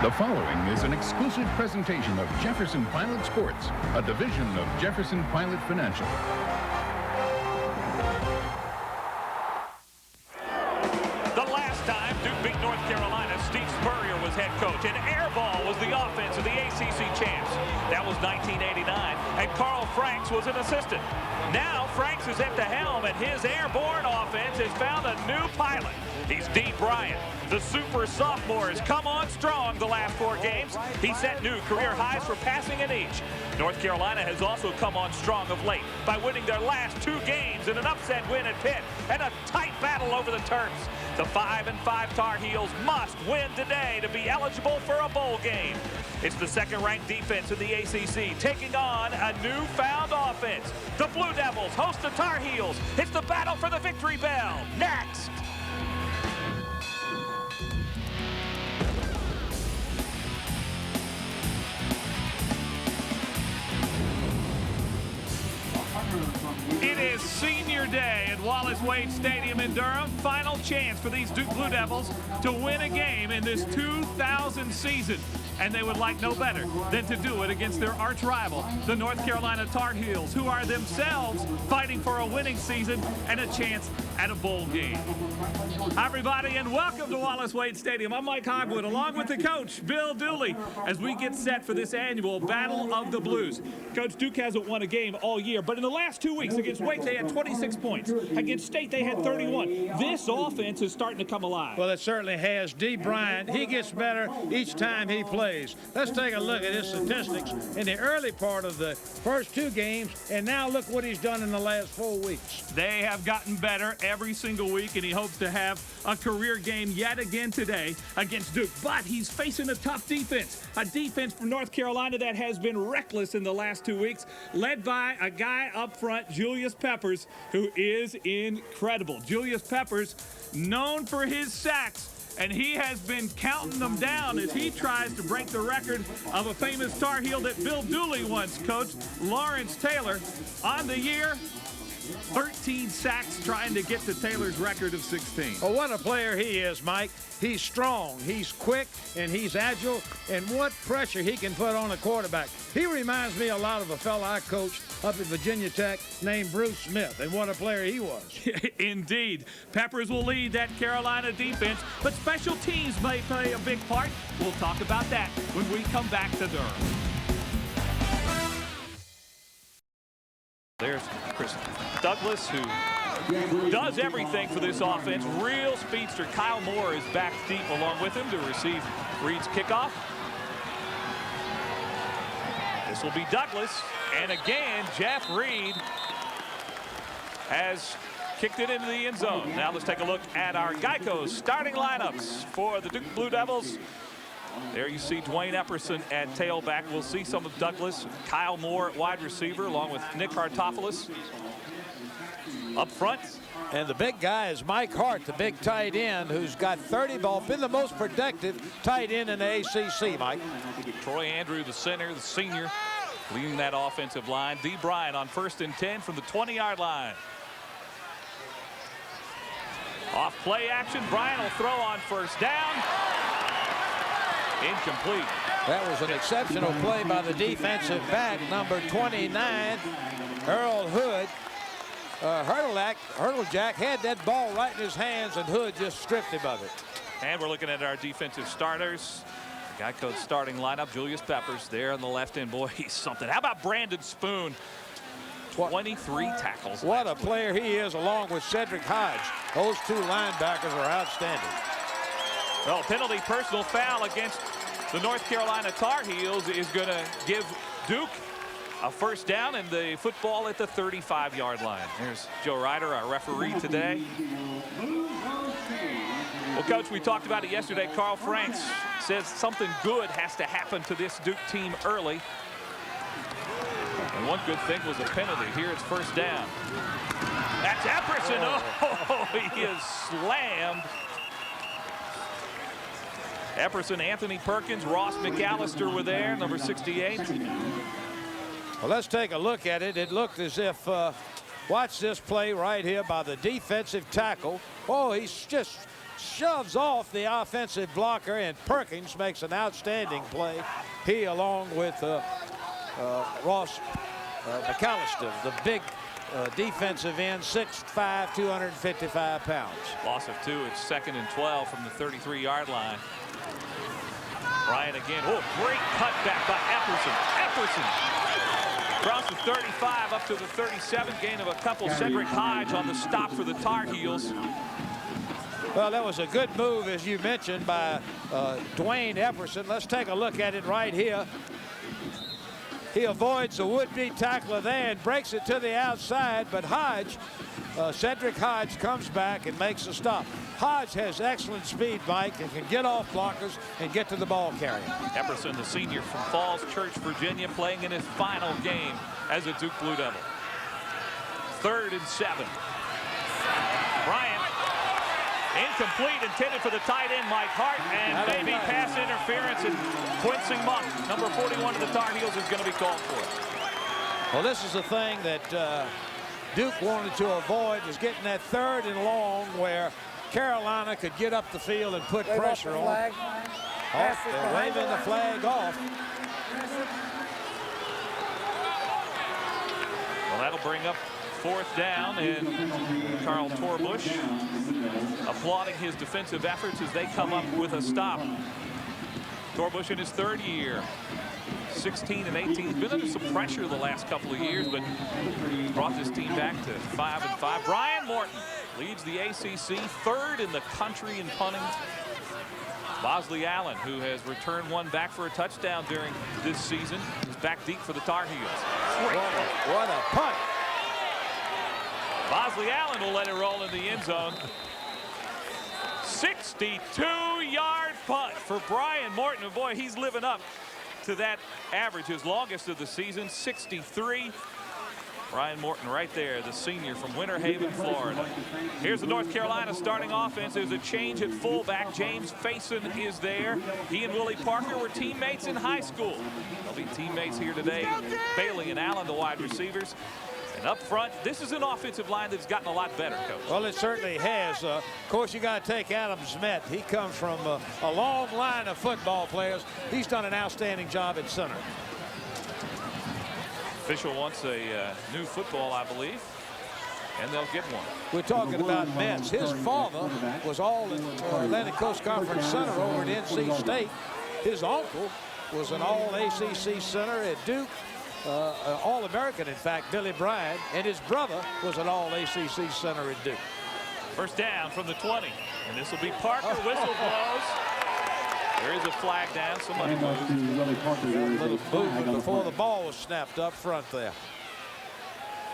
The following is an exclusive presentation of Jefferson Pilot Sports, a division of Jefferson Pilot Financial. The last time Duke beat North Carolina, Steve Spurrier was head coach, and Airball was the offense of the ACC champs. That was 1989, and Carl Franks was an assistant. Now Franks is at the helm, and his airborne offense has found a new pilot. He's Dee Bryant. The super sophomore has come on strong the last 4 games. He set new career highs for passing in each. North Carolina has also come on strong of late by winning their last 2 games in an upset win at Pitt and a tight battle over the Terps. The 5-5 Tar Heels must win today to be eligible for a bowl game. It's the second-ranked defense in the ACC taking on a newfound offense. The Blue Devils host the Tar Heels. It's the battle for the victory bell. Next. It is senior day at Wallace Wade Stadium in Durham. Final chance for these Duke Blue Devils to win a game in this 2000 season. And they would like no better than to do it against their arch rival, the North Carolina Tar Heels, who are themselves fighting for a winning season and a chance at a bowl game. Hi, everybody, and welcome to Wallace Wade Stadium. I'm Mike Hogwood, along with the coach, Bill Dooley, as we get set for this annual Battle of the Blues. Coach, Duke hasn't won a game all year, but in the last 2 weeks against Wake, they had 26 points. Against State, they had 31. This offense is starting to come alive. Well, it certainly has. Dee Bryant, he gets better each time he plays. Let's take a look at his statistics in the early part of the first 2 games, and now look what he's done in the last 4 weeks. They have gotten better every single week, and he hopes to have a career game yet again today against Duke. But he's facing a tough defense, a defense from North Carolina that has been reckless in the last 2 weeks, led by a guy up front, Julius Peppers, who is incredible. Julius Peppers, known for his sacks, and he has been counting them down as he tries to break the record of a famous Tar Heel that Bill Dooley once coached, Lawrence Taylor. On the year, 13 sacks, trying to get to Taylor's record of 16. Oh, what a player he is, Mike. He's strong, he's quick, and he's agile, and what pressure he can put on a quarterback. He reminds me a lot of a fellow I coached up at Virginia Tech named Bruce Smith, and what a player he was. Indeed. Peppers will lead that Carolina defense, but special teams may play a big part. We'll talk about that when we come back to Durham. There's Chris Douglas, who does everything for this offense. Real speedster. Kyle Moore is back deep along with him to receive Reed's kickoff. This will be Douglas. And again, Jeff Reed has kicked it into the end zone. Now let's take a look at our Geico starting lineups for the Duke Blue Devils. There you see Dwayne Epperson at tailback. We'll see some of Douglas. Kyle Moore at wide receiver, along with Nick Hartopoulos up front. And the big guy is Mike Hart, the big tight end, who's got 30 ball, been the most productive tight end in the ACC, Mike. Troy Andrew, the center, the senior, leading that offensive line. Dee Bryant on 1st and 10 from the 20-yard line. Off play action, Bryant will throw on 1st down. Incomplete. That was an exceptional play by the defensive back, number 29, Earl Hood. Hurdlejack had that ball right in his hands, and Hood just stripped him of it. And we're looking at our defensive starters. Geico's starting lineup, Julius Peppers there on the left end. Boy, he's something. How about Brandon Spoon? 23 tackles. What a player he is, along with Cedric Hodge. Those 2 linebackers are outstanding. Well, penalty personal foul against the North Carolina Tar Heels is going to give Duke a 1st down and the football at the 35-yard line. There's Joe Ryder, our referee today. Well, Coach, we talked about it yesterday. Carl Franks says something good has to happen to this Duke team early. And one good thing was a penalty. Here it's 1st down. That's Epperson. Oh, he is slammed. Epperson, Anthony Perkins, Ross McAllister were there, number 68. Well, let's take a look at it. It looked as if, watch this play right here by the defensive tackle. Oh, he's just shoves off the offensive blocker, and Perkins makes an outstanding play. He, along with Ross McAllister, the big defensive end, 6'5", 255 pounds. Loss of 2. It's 2nd and 12 from the 33-yard line. Bryant again. Oh, great cutback by Epperson. Across the 35 up to the 37. Gain of a couple. Cedric Hodge on the stop for the Tar Heels. Well, that was a good move, as you mentioned, by Dwayne Epperson. Let's take a look at it right here. He avoids the would-be tackler there and breaks it to the outside, but Hodge, Cedric Hodge, comes back and makes a stop. Hodge has excellent speed, Mike, and can get off blockers and get to the ball carrier. Epperson, the senior from Falls Church, Virginia, playing in his final game as a Duke Blue Devil. 3rd and 7. Bryant, incomplete, intended for the tight end, Mike Hart, and maybe pass interference, and Quincy Monk, number 41 of the Tar Heels, is going to be called for it. Well, this is the thing that Duke wanted to avoid, is getting that 3rd and long where Carolina could get up the field and put pressure on. They're waving the flag off. Well, that'll bring up 4th down, and Carl Torbush applauding his defensive efforts as they come up with a stop. Torbush in his 3rd year, 16 and 18. He's been under some pressure the last couple of years, but brought this team back to 5-5. Brian Morton leads the ACC, 3rd in the country in punting. Bosley Allen, who has returned one back for a touchdown during this season, is back deep for the Tar Heels. What a punt. Bosley Allen will let it roll in the end zone. 62-yard punt for Brian Morton. And boy, he's living up to that average, his longest of the season, 63. Brian Morton right there, the senior from Winter Haven, Florida. Here's the North Carolina starting offense. There's a change at fullback. James Faison is there. He and Willie Parker were teammates in high school. They'll be teammates here today. Bailey and Allen, the wide receivers. And up front, this is an offensive line that's gotten a lot better, Coach. Well, it certainly has. Of course, you got to take Adam Smith. He comes from a long line of football players. He's done an outstanding job at center. Official wants a new football, I believe, and they'll get one. We're talking about Metz. His father was all Atlantic Coast Conference center over at NC State. His uncle was an all-ACC center at Duke. All-American, in fact, Billy Bryant, and his brother was an all-ACC center at Duke. 1st down from the 20, and this will be Parker. Whistle blows. There is a flag down. Somebody moved. A little movement before the ball was snapped up front there.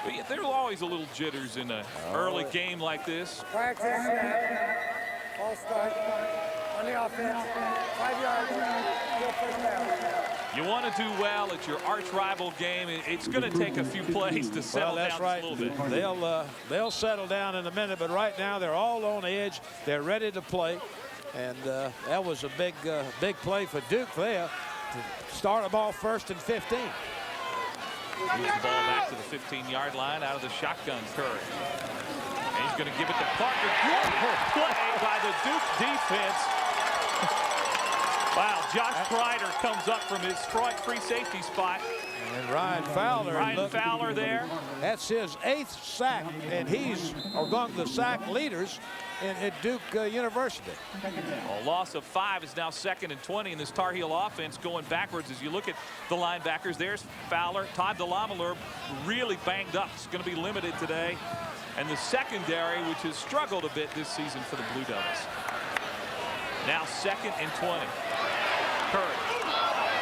But yeah, there's always a little jitters in an early game like this. Practice snap. Ball start on the offense. 5 yards. Go 1st down. You want to do well at your arch-rival game. It's going to take a few plays to settle down a little bit. They'll settle down in a minute, but right now they're all on edge. They're ready to play, and that was a big play for Duke there to start them off 1st and 15. Moves the ball back to the 15-yard line out of the shotgun. Curry, and he's going to give it to Parker. Good play by the Duke defense. Wow, Josh Kreider comes up from his free safety spot. And Ryan Fowler there. That's his 8th sack, and he's among the sack leaders at Duke University. A loss of 5 is now 2nd and 20 in this Tar Heel offense going backwards. As you look at the linebackers, there's Fowler. Todd DeLamielleure really banged up. It's going to be limited today. And the secondary, which has struggled a bit this season for the Blue Devils. Now 2nd and 20. Curry.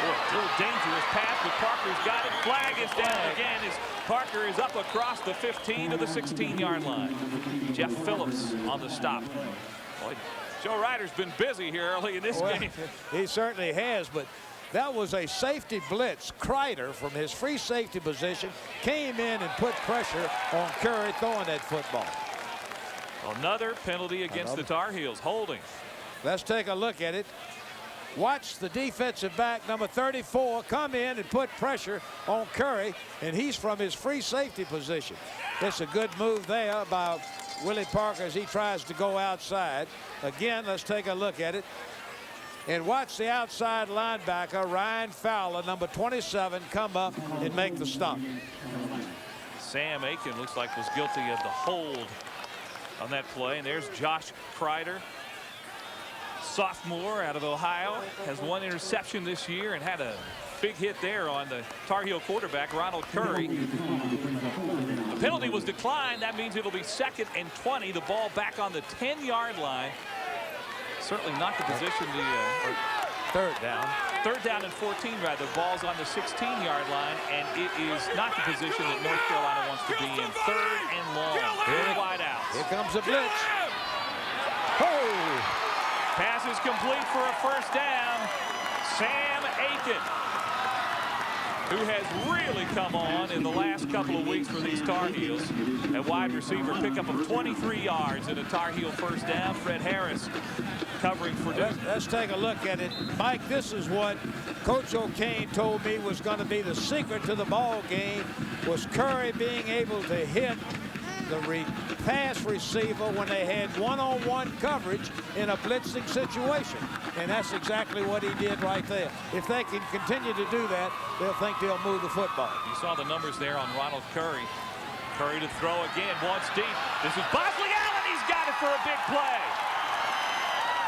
Boy, a little dangerous pass, but Parker's got it. Flag is down again as Parker is up across the 15 to the 16-yard line. Jeff Phillips on the stop. Boy, Joe Ryder's been busy here early in this game. He certainly has, but that was a safety blitz. Kreider, from his free safety position, came in and put pressure on Curry throwing that football. Another penalty against the Tar Heels, holding. Let's take a look at it. Watch the defensive back, number 34, come in and put pressure on Curry, and he's from his free safety position. It's a good move there by Willie Parker as he tries to go outside. Again, let's take a look at it. And watch the outside linebacker, Ryan Fowler, number 27, come up and make the stop. Sam Aiken looks like was guilty of the hold on that play. And there's Josh Kreider, sophomore out of Ohio, has 1 interception this year and had a big hit there on the Tar Heel quarterback, Ronald Curry. The penalty was declined. That means it'll be 2nd and 20. The ball back on the 10-yard line. Certainly not the position or third down. 3rd down and 14, rather. The ball's on the 16-yard line, and it is not the position that North Carolina wants to be in. 3rd and long. 3 wide outs. Here comes the blitz. Oh! Pass is complete for a 1st down. Sam Aiken, who has really come on in the last couple of weeks for these Tar Heels. A wide receiver pickup of 23 yards and a Tar Heel 1st down. Fred Harris covering for Duke. Let's take a look at it. Mike, this is what Coach O'Kane told me was going to be the secret to the ball game, was Curry being able to hit the pass receiver when they had one-on-one coverage in a blitzing situation. And that's exactly what he did right there. If they can continue to do that, they'll think they'll move the football. You saw the numbers there on Ronald Curry. Curry to throw again, once deep. This is Bosley Allen. He's got it for a big play.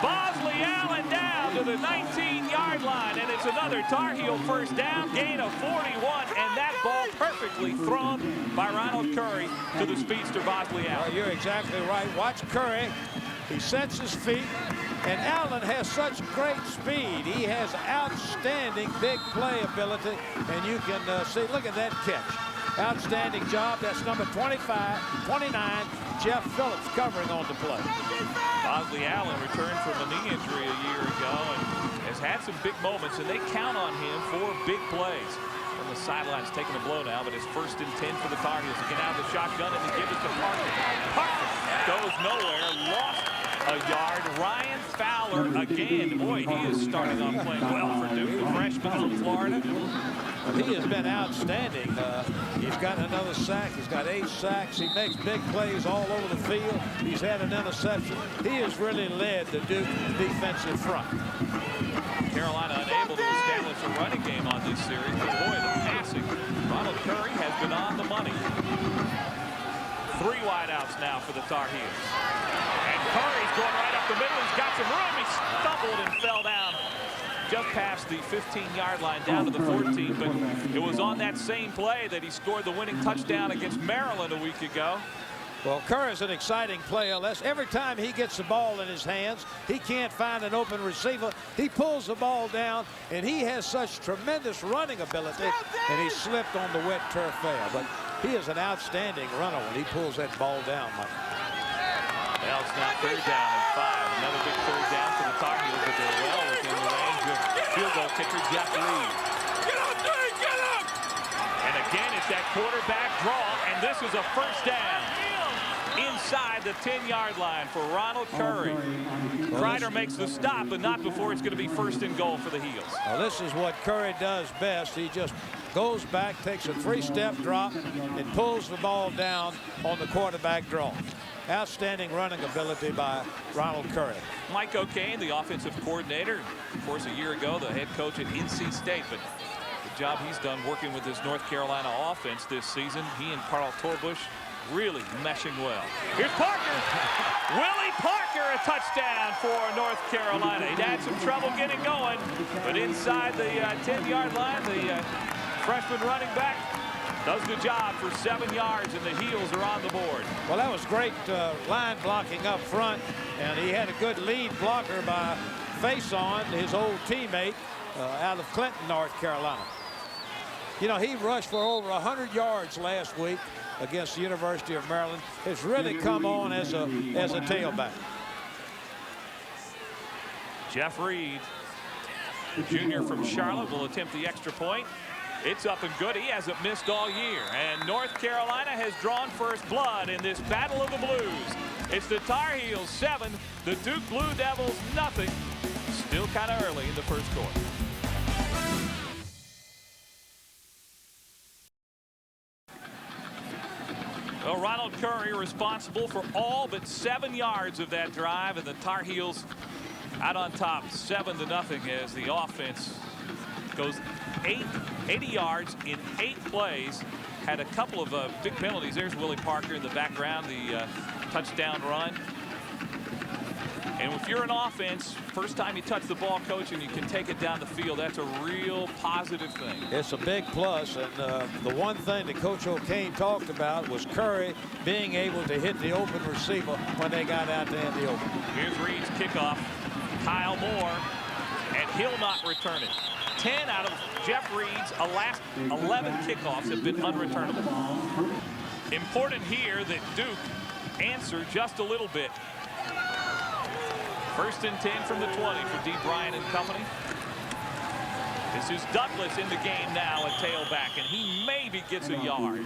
Bosley Allen down to the 19-yard line, and it's another Tar Heel 1st down, gain of 41, and that ball perfectly thrown by Ronald Curry to the speedster Bosley Allen. Well, you're exactly right. Watch Curry. He sets his feet, and Allen has such great speed. He has outstanding big play ability, and you can see, look at that catch. Outstanding job. That's number 29, Jeff Phillips, covering on the play. Bosley Allen returned from a knee injury a year ago and has had some big moments, and they count on him for big plays. On the sidelines taking a blow now, but it's 1st and 10 for the Tar Heels to get out of the shotgun and to give it to Parker. Parker goes nowhere, lost a yard. Ryan Fowler again. Boy, he is starting on playing well for Duke, the freshman from Florida. He has been outstanding. He's got another sack. He's got 8 sacks. He makes big plays all over the field. He's had an interception. He has really led the Duke defensive front. Carolina unable to establish a running game on this series, but boy, the passing. Ronald Curry has been on the money. 3 wideouts now for the Tar Heels. And Curry's going right up the middle. He's got some room. He stumbled and fell down just past the 15-yard line down to the 14, but it was on that same play that he scored the winning touchdown against Maryland a week ago. Well, Curry's an exciting player. Every time he gets the ball in his hands, he can't find an open receiver. He pulls the ball down, and he has such tremendous running ability, and he slipped on the wet turf there. But he is an outstanding runner when he pulls that ball down, Mike. Well, it's now 3rd down and 5. Another big 3rd down for the Tar Heels, but they're well within the range of field goal kicker Jeff Reed. Get up, dude, get up! And again, it's that quarterback draw, and this is a 1st down inside the 10-yard line for Ronald Curry. Kreider makes the stop, but not before it's going to be 1st and goal for the Heels. Well, this is what Curry does best. He just goes back, takes a 3-step drop, and pulls the ball down on the quarterback draw. Outstanding running ability by Ronald Curry. Mike O'Kane, the offensive coordinator, of course, a year ago, the head coach at NC State, but the job he's done working with this North Carolina offense this season, he and Carl Torbush really meshing well. Here's Parker. Willie Parker, a touchdown for North Carolina. He'd had some trouble getting going, but inside the 10-yard line, the freshman running back does the job for 7 yards, and the Heels are on the board. Well, that was great line blocking up front, and he had a good lead blocker by Faison, his old teammate out of Clinton, North Carolina. You know, he rushed for over 100 yards last week against the University of Maryland. It's really come on as a tailback. Jeff Reed, the junior from Charlotte, will attempt the extra point. It's up and good. He hasn't missed all year. And North Carolina has drawn first blood in this Battle of the Blues. It's the Tar Heels 7, the Duke Blue Devils nothing. Still kind of early in the first quarter. Well, Ronald Curry responsible for all but 7 yards of that drive, and the Tar Heels out on top 7-0 as the offense goes 80 yards in 8 plays. Had a couple of big penalties. There's Willie Parker in the background, the touchdown run. And if you're an offense, first time you touch the ball, coach, and you can take it down the field, that's a real positive thing. It's a big plus, and the one thing that Coach O'Kane talked about was Curry being able to hit the open receiver when they got out there in the open. Here's Reed's kickoff. Kyle Moore, and he'll not return it. 10 out of Jeff Reed's last 11 kickoffs have been unreturnable. Important here that Duke answer just a little bit. 1st and 10 from the 20 for D. Bryant and company. This is Douglas in the game now at tailback, and he maybe gets a yard.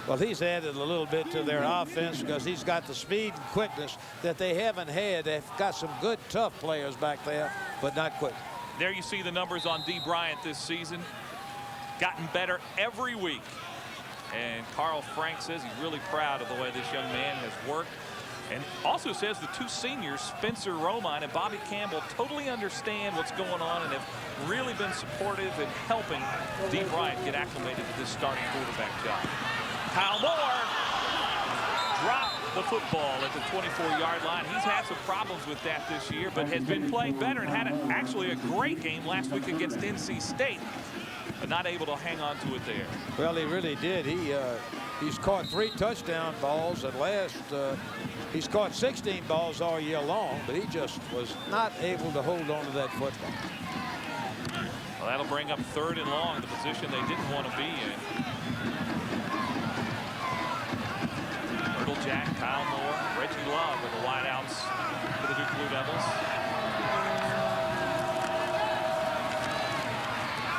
Well, he's added a little bit to their offense because he's got the speed and quickness that they haven't had. They've got some good, tough players back there, but not quick. There you see the numbers on D. Bryant this season. Gotten better every week. And Carl Frank says he's really proud of the way this young man has worked. And also says the 2 seniors, Spencer Romine and Bobby Campbell, totally understand what's going on and have really been supportive in helping D. Bryant get acclimated to this starting quarterback job. Kyle Moore dropped the football at the 24-yard line. He's had some problems with that this year, but has been playing better and had actually a great game last week against NC State, but not able to hang on to it there. Well, he really did. He's caught 3 touchdown balls, and he's caught 16 balls all year long, but he just was not able to hold on to that football. Well, that'll bring up 3rd and long, the position they didn't want to be in. Jack, Kyle Moore, Reggie Love are the wideouts for the Duke Blue Devils.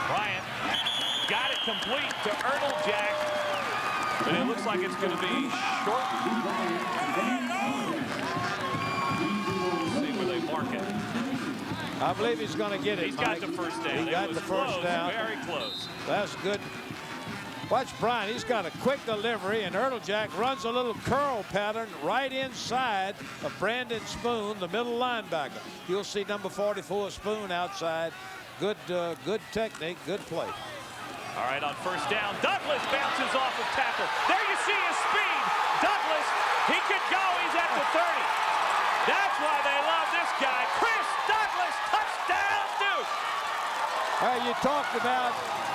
Bryant got it complete to Jack, but it looks like it's going to be short. Let's see where they mark it. I believe he's going to get it. He's got the first down. He got the first down. Very close. That's good. Watch Bryant. He's got a quick delivery, and Jack runs a little curl pattern right inside of Brandon Spoon, the middle linebacker. You'll see number 44 Spoon outside. Good technique, good play. All right, on first down, Douglas bounces off of tackle. There you see his speed. Douglas, he could go. He's at the 30. That's why they love this guy. Chris Douglas, touchdown, Duke.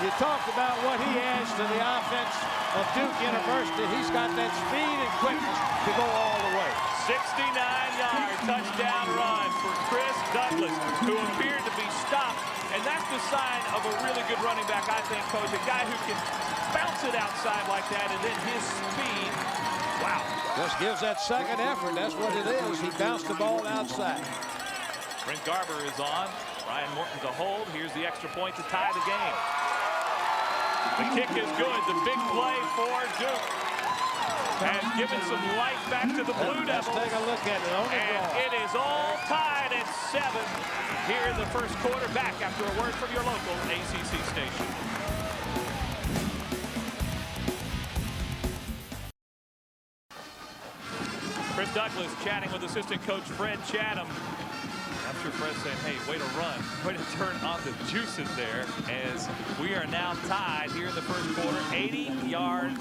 You talked about what he adds to the offense of Duke University. He's got that speed and quickness to go all the way. 69-yard touchdown run for Chris Douglas, who appeared to be stopped. And that's the sign of a really good running back, I think, Coach. A guy who can bounce it outside like that, and then his speed, wow. Just gives that second effort. That's what it is. He bounced the ball outside. Brent Garber is on. Ryan Morton to hold. Here's the extra point to tie the game. The kick is good. The big play for Duke has given some life back to the Blue Devils. Let's take a look at it. And it is all tied at 7 here in the first quarter. Back after a word from your local ACC station. Chris Douglas chatting with assistant coach Fred Chatham. I'm sure Fred's saying, hey, way to run, way to turn on the juices there, as we are now tied here in the first quarter. 80 yards,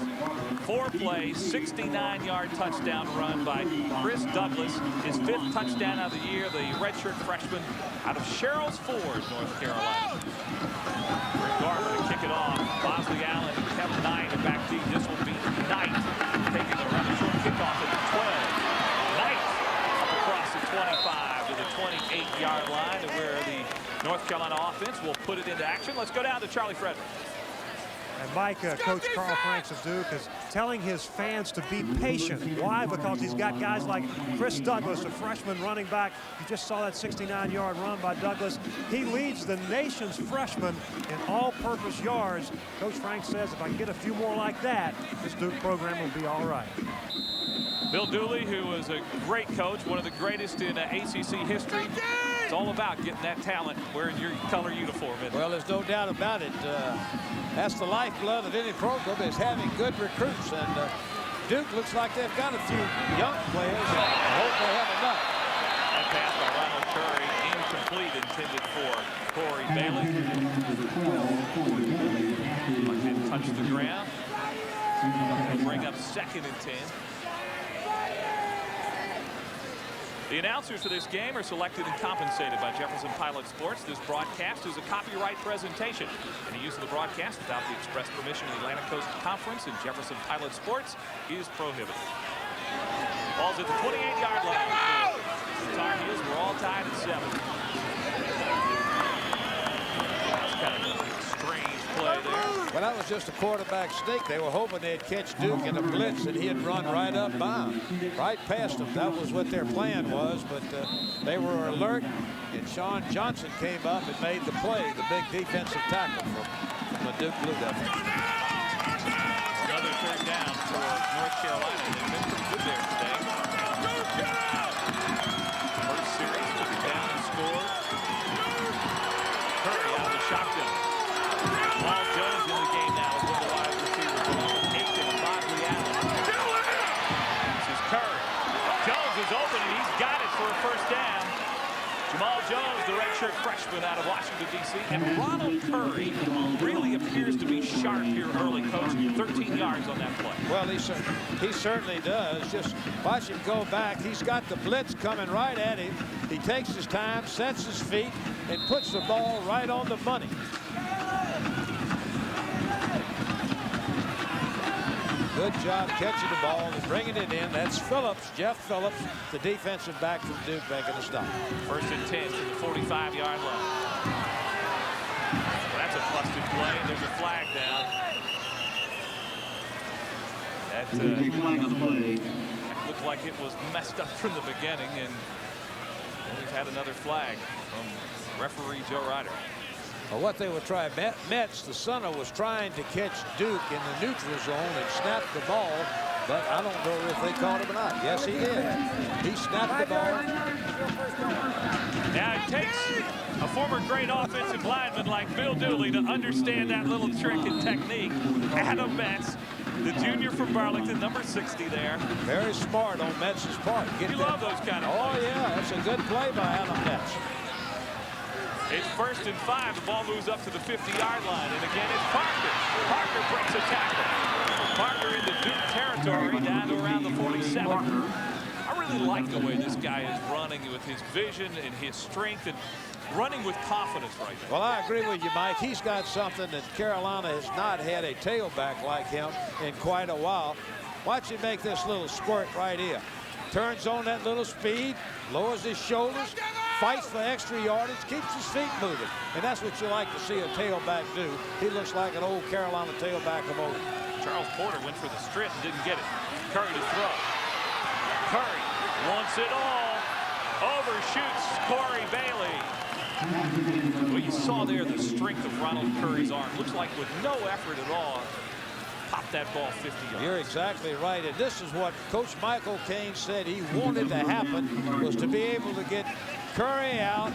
4 plays, 69-yard touchdown run by Chris Douglas, his 5th touchdown of the year, the redshirt freshman out of Sherrills Ford, North Carolina. Brent Garber to kick it off. Bosley Allen, Kevin Knight, and back deep. This will be Knight taking the run, a short kickoff at the 12. Knight up across the 25 to the 28-yard line, to where the North Carolina offense will put it into action. Let's go down to Charlie Frederick. And Mike, Coach Carl Franks of Duke is telling his fans to be patient. Why? Because he's got guys like Chris Douglas, a freshman running back. You just saw that 69-yard run by Douglas. He leads the nation's freshmen in all-purpose yards. Coach Franks says if I can get a few more like that, this Duke program will be all right. Bill Dooley, who was a great coach, one of the greatest in ACC history. It's all about getting that talent wearing your color uniform. Well, there's no doubt about it. That's the lifeblood of any program, is having good recruits. And Duke looks like they've got a few young players. I hope they have enough. That pass by Ronald Curry, incomplete, intended for Corey Bailey. Didn't touch the ground. He'll bring up 2nd and 10. The announcers for this game are selected and compensated by Jefferson Pilot Sports. This broadcast is a copyright presentation. Any use of the broadcast without the express permission of the Atlantic Coast Conference and Jefferson Pilot Sports is prohibited. Ball's at the 28-yard line. The Tar Heels were all tied at 7. That's kind of a strange play there. Well, that was just a quarterback sneak. They were hoping they'd catch Duke in a blitz, and he'd run right up by him, right past him. That was what their plan was, but they were alert, and Sean Johnson came up and made the play, the big defensive tackle from the Duke Blue Devils. Another 3rd down for North Carolina. They've been pretty good there today. First series took it down and scored. Curry out of the shotgun. Paul Jones in the game now as one of the wide receivers, along with Aiken and Bosley Allen. This is Curry. Jones is open, and he's got it for a 1st down. Jamal Jones, the redshirt freshman out of Washington, D.C. And Ronald Curry really appears to be sharp here early, Coach. 13 yards on that play. Well, he certainly does. Just watch him go back. He's got the blitz coming right at him. He takes his time, sets his feet, and puts the ball right on the money. Good job catching the ball and bringing it in. That's Phillips, Jeff Phillips, the defensive back from Duke, making a stop. 1st and 10 to the 45-yard line. Well, that's a busted play. There's a flag down. That looked like it was messed up from the beginning, and we've had another flag from referee Joe Ryder. Well, what they were trying, Metz, the center, was trying to catch Duke in the neutral zone and snap the ball, but I don't know if they caught him or not. Yes, he did. He snapped the ball. Now it takes a former great offensive lineman like Bill Dooley to understand that little trick and technique. Adam Metz, the junior from Burlington, number 60 there. Very smart on Metz's part. You love those kind of plays. Oh, yeah, that's a good play by Adam Metz. It's 1st and 5. The ball moves up to the 50-yard line. And again, it's Parker. Parker breaks a tackle. Parker into Duke territory down to around the 47. I really like the way this guy is running with his vision and his strength and running with confidence right now. Well, I agree with you, Mike. He's got something that Carolina has not had a tailback like him in quite a while. Watch him make this little squirt right here. Turns on that little speed, lowers his shoulders, fights for extra yardage, keeps his feet moving. And that's what you like to see a tailback do. He looks like an old Carolina tailback of old. Charles Porter went for the strip and didn't get it. Curry to throw. Curry wants it all. Overshoots Corey Bailey. Well, you saw there the strength of Ronald Curry's arm. Looks like with no effort at all, popped that ball 50 yards. You're exactly right. And this is what Coach Michael Caine said he wanted to happen, was to be able to get Curry out,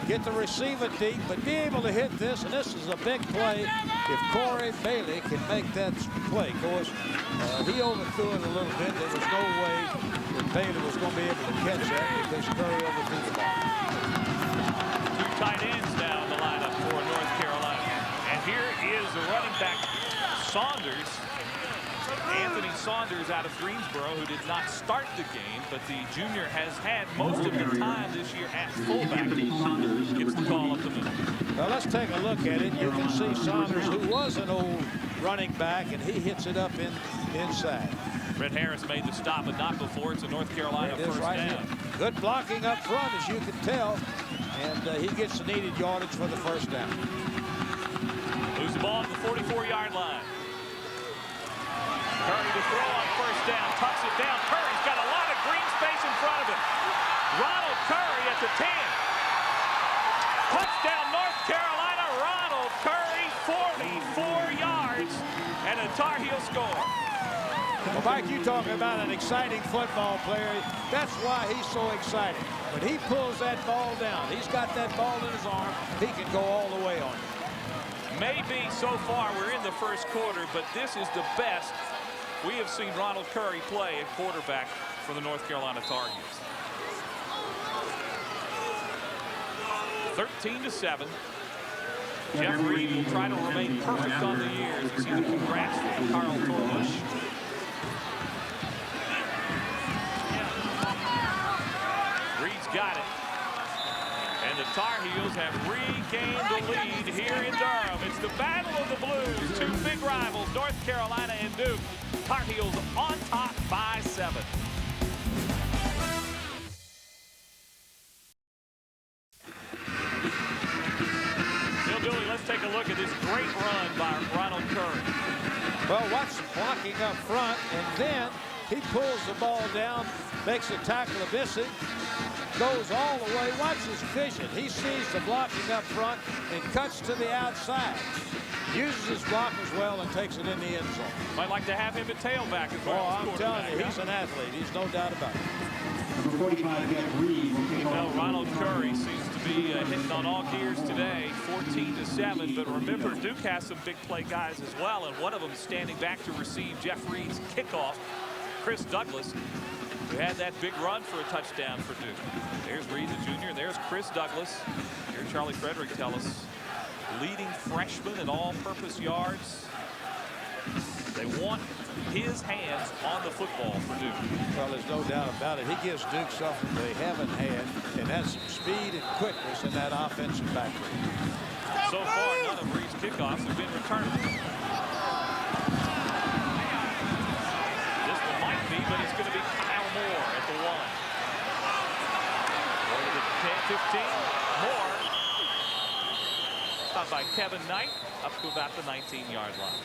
get the receiver deep, but be able to hit this. And this is a big play if Corey Bailey can make that play. Of course, he overthrew it a little bit. There was no way that Bailey was going to be able to catch that because Curry overthrew the ball. 2 tight ends now in the lineup for North Carolina. And here is the running back, Saunders. Anthony Saunders out of Greensboro, who did not start the game, but the junior has had most of the time this year at fullback. Gets the call up the middle. Well, let's take a look at it. You can see Saunders, who was an old running back, and he hits it up inside. Red Harris made the stop, but not before. It's a North Carolina first down. Good blocking up front, as you can tell, and he gets the needed yardage for the first down. Moves the ball to the 44-yard line. Curry to throw on first down, tucks it down. Curry's got a lot of green space in front of him. Ronald Curry at the 10. Touchdown, North Carolina. Ronald Curry, 44 yards, and a Tar Heel score. Well, Mike, you talking about an exciting football player. That's why he's so excited. When he pulls that ball down, he's got that ball in his arm, he can go all the way on it. Maybe so far we're in the first quarter, but this is the best we have seen Ronald Curry play at quarterback for the North Carolina Tar Heels. 13-7. Jeff Reed will try to remain perfect on the year as we see the congrats from Carl Torbush. Reed's got it. And the Tar Heels have regained the lead here in Durham. It's the battle of the Blues. Two big rivals, North Carolina and Duke. Tar Heels on top by 7. Let's take a look at this great run by Ronald Curry. Well, watch the blocking up front, and then he pulls the ball down, makes a tackle of missing, goes all the way. Watch his vision. He sees the blocking up front and cuts to the outside. Uses his blockers well and takes it in the end zone. Might like to have him at tailback as well. Oh, I'm telling you, he's an athlete. He's no doubt about it. Well, Ronald Curry seems to be hitting on all gears today, 14-7. But remember, Duke has some big play guys as well, and one of them standing back to receive Jeff Reed's kickoff, Chris Douglas, who had that big run for a touchdown for Duke. There's Reed, the junior, and there's Chris Douglas. Here Charlie Frederick tell us, leading freshman in all-purpose yards. They want his hands on the football for Duke. Well, there's no doubt about it. He gives Duke something they haven't had, and that's some speed and quickness in that offensive backfield. So far, none of Reed's kickoffs have been returned. This one might be, but it's going to be Kyle Moore at the 1. Over to the 10, 15. Moore. Stopped by Kevin Knight up to about the 19-yard line.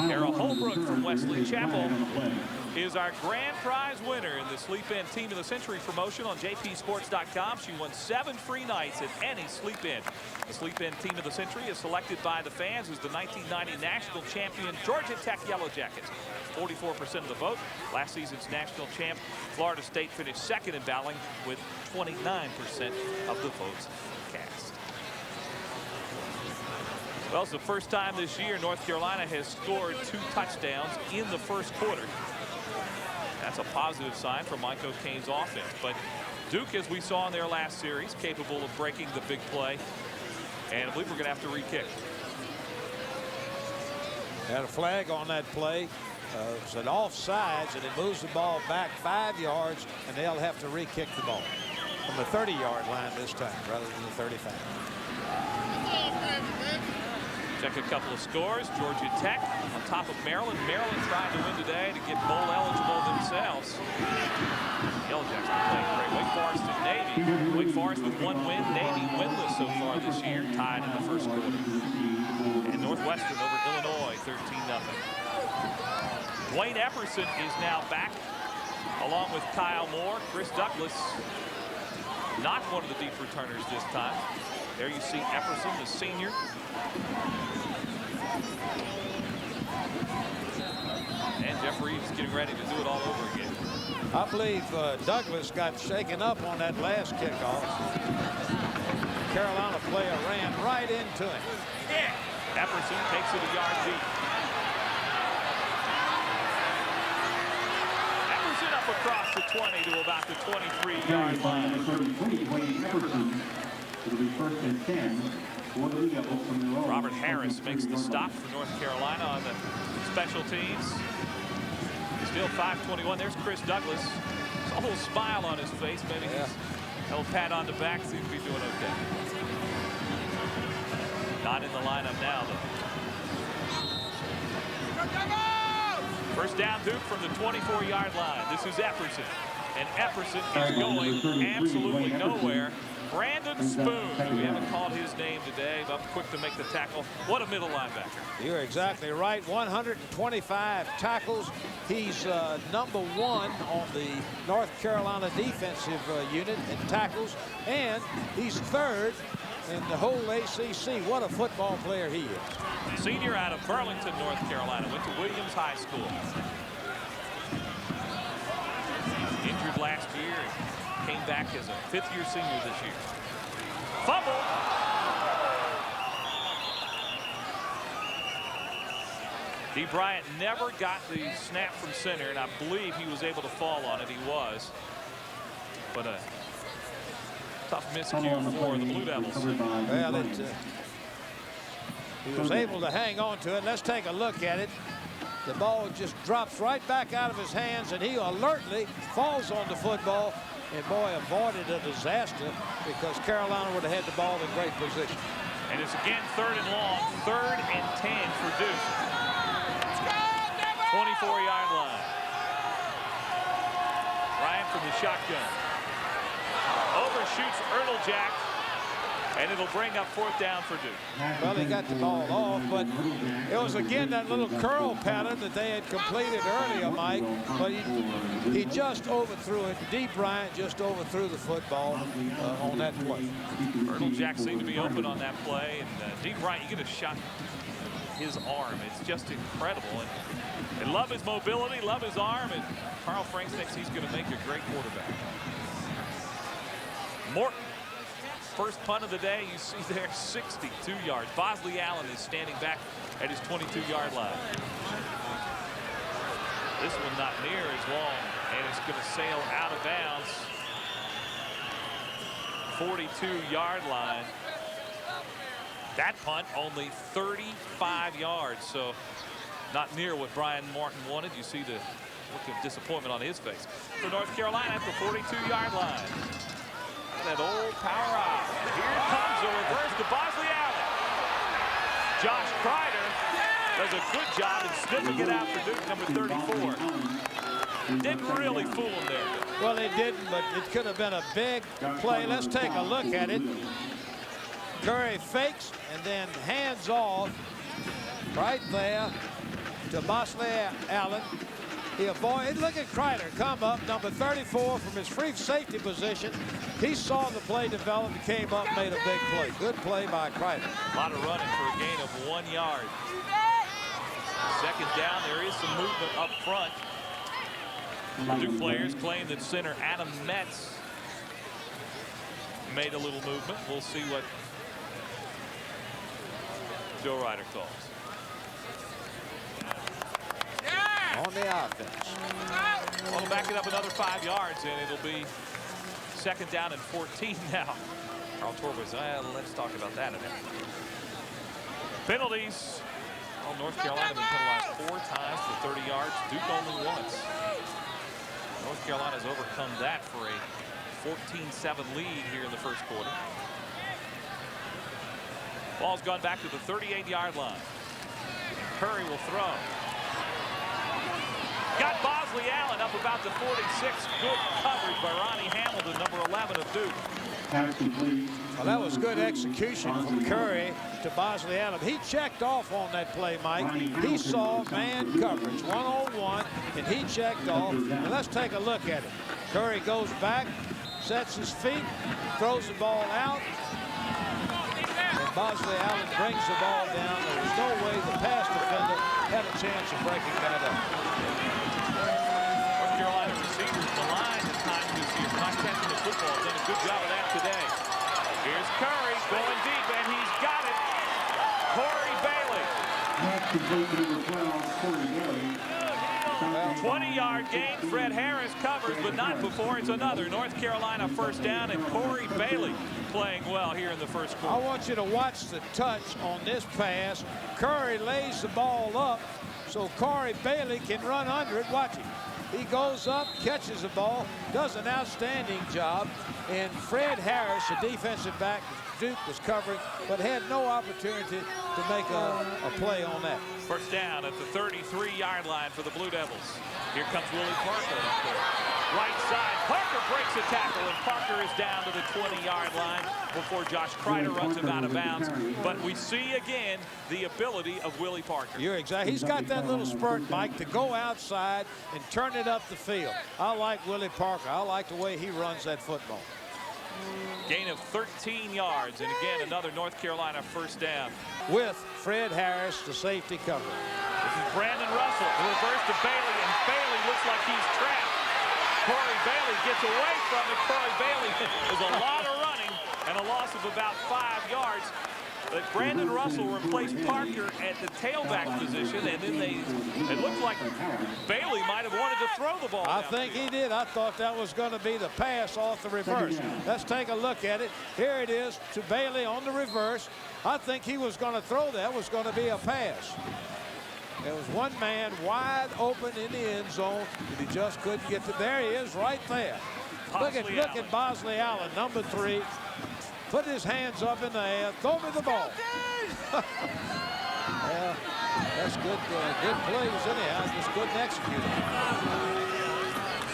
Errol Holbrook from Wesley Chapel is our grand prize winner in the Sleep-In Team of the Century promotion on jpsports.com. She won 7 free nights at any Sleep-In. The Sleep-In Team of the Century is selected by the fans as the 1990 national champion Georgia Tech Yellow Jackets. 44% of the vote. Last season's national champ Florida State finished second in battling with 29% of the votes cast. Well, it's the first time this year North Carolina has scored 2 touchdowns in the first quarter. That's a positive sign for Mike O'Kane's offense. But Duke, as we saw in their last series, capable of breaking the big play. And I believe we're going to have to re-kick. Had a flag on that play. It's an offsides, and it moves the ball back 5 yards, and they'll have to re-kick the ball from the 30-yard line this time rather than the 35. Check a couple of scores. Georgia Tech on top of Maryland. Maryland trying to win today to get bowl eligible themselves. Yellow Jackets playing great. Wake Forest and Navy. Wake Forest with 1 win. Navy winless so far this year, tied in the first quarter. And Northwestern over Illinois, 13-0. Dwayne Epperson is now back, along with Kyle Moore. Chris Douglas, not one of the deep returners this time. There you see Epperson, the senior. And Jeff Reed is getting ready to do it all over again. I believe Douglas got shaken up on that last kickoff. Carolina player ran right into him. Epperson takes it a yard deep. Epperson up across the 20 to about the 23-yard line. It'll be 1st and 10. Robert Harris makes the stop for North Carolina on the special teams. Still 5:21. There's Chris Douglas. There's a little smile on his face. Maybe a little pat on the back. Seems to be doing okay. Not in the lineup now, though. First down, Duke from the 24-yard line. This is Epperson. And Epperson is going absolutely nowhere. Brandon Spoon, we haven't called his name today, but quick to make the tackle. What a middle linebacker. You're exactly right. 125 tackles. He's #1 on the North Carolina defensive unit in tackles, and he's 3rd in the whole ACC. What a football player he is. Senior out of Burlington, North Carolina, went to Williams High School. Injured last year. Came back as a 5th-year senior this year. Fumble. Dee Bryant never got the snap from center, and I believe he was able to fall on it. He was. But a tough miscue for the Blue Devils. Well, he was able to hang on to it. Let's take a look at it. The ball just drops right back out of his hands, and he alertly falls on the football. And boy, avoided a disaster because Carolina would have had the ball in great position. And it's again 3rd and long, 3rd and 10 for Duke. 24-yard line. Bryant from the shotgun. Overshoots Erteljack, and it'll bring up 4th down for Duke. Well, he got the ball off, but it was again that little curl pattern that they had completed earlier, Mike. But he just overthrew it. Dee Bryant just overthrew the football on that play. Erteljack seemed to be open on that play, and Dee Bryant, you get a shot his arm. It's just incredible. And they love his mobility, love his arm, and Carl Franks thinks he's going to make a great quarterback. Morton, first punt of the day, you see there 62 yards. Bosley Allen is standing back at his 22-yard line. This one not near as long, and it's going to sail out of bounds. 42-yard line. That punt only 35 yards, so not near what Brian Martin wanted. You see the look of disappointment on his face. For North Carolina at the 42-yard line. That old power out. And here comes the reverse to Bosley Allen. Josh Kreider does a good job in sniffing it out for Duke, number 34. Didn't really fool him there. Well, they didn't, but it could have been a big play. Let's take a look at it. Curry fakes and then hands off right there to Bosley Allen. He avoided. Look at Kreider come up, number 34, from his free safety position. He saw the play develop, came up, made a big play. Good play by Kreider. A lot of running for a gain of 1 yard. 2nd down. There is some movement up front. Duke players claim that center Adam Metz made a little movement. We'll see what Joe Ryder calls. On the offense. Well, we'll back it up another 5 yards, and it'll be 2nd down and 14 now. Carl Torber says, well, let's talk about that a minute. Penalties. Well, North Carolina been penalized 4 times for 30 yards. Duke only once. North Carolina's overcome that for a 14-7 lead here in the first quarter. Ball's gone back to the 38-yard line. Curry will throw. Got Bosley Allen up about the 46. Good coverage by Ronnie Hamilton, number 11 of Duke. Well, that was good execution from Curry to Bosley Allen. He checked off on that play, Mike. He saw man coverage, 1-on-1, and he checked off. And let's take a look at it. Curry goes back, sets his feet, throws the ball out. And Bosley Allen brings the ball down. There was no way the pass defender had a chance of breaking that up. North Carolina receivers maligned at times this year. Not catching the football. Done a good job of that today. Here's Curry going deep, and he's got it. Corey Bailey. 20-yard gain. Fred Harris covers, but not before it's another North Carolina first down, and Corey Bailey playing well here in the first quarter. I want you to watch the touch on this pass. Curry lays the ball up so Corey Bailey can run under it. Watch him. He goes up, catches the ball, does an outstanding job, and Fred Harris, the defensive back, Duke was covering, but had no opportunity to make a play on that. First down at the 33-yard line for the Blue Devils. Here comes Willie Parker up there. Right side, Parker breaks a tackle, and Parker is down to the 20-yard line before Josh Kreider runs him out of bounds. But we see again the ability of Willie Parker. You're exactly. He's got that little spurt, Mike, to go outside and turn it up the field. I like Willie Parker. I like the way he runs that football. Gain of 13 yards, and again another North Carolina first down. With Fred Harris, the safety cover. This is Brandon Russell, the reverse to Bailey, and Bailey looks like he's trapped. Corey Bailey gets away from it. Corey Bailey is a lot of running and a loss of about 5 yards. Brandon Russell replaced Parker at the tailback position, and then it looked like Bailey might have wanted to throw the ball. I think he did. I thought that was going to be the pass off the reverse. Let's take a look at it. Here it is to Bailey on the reverse. I think he was going to throw that. It was going to be a pass. There was one man wide open in the end zone, but he just couldn't get to. There he is right there. Look at Bosley Allen, number 3. Put his hands up in the air. Throw me the ball. Yeah, that's good plays anyhow. Just couldn't execute it.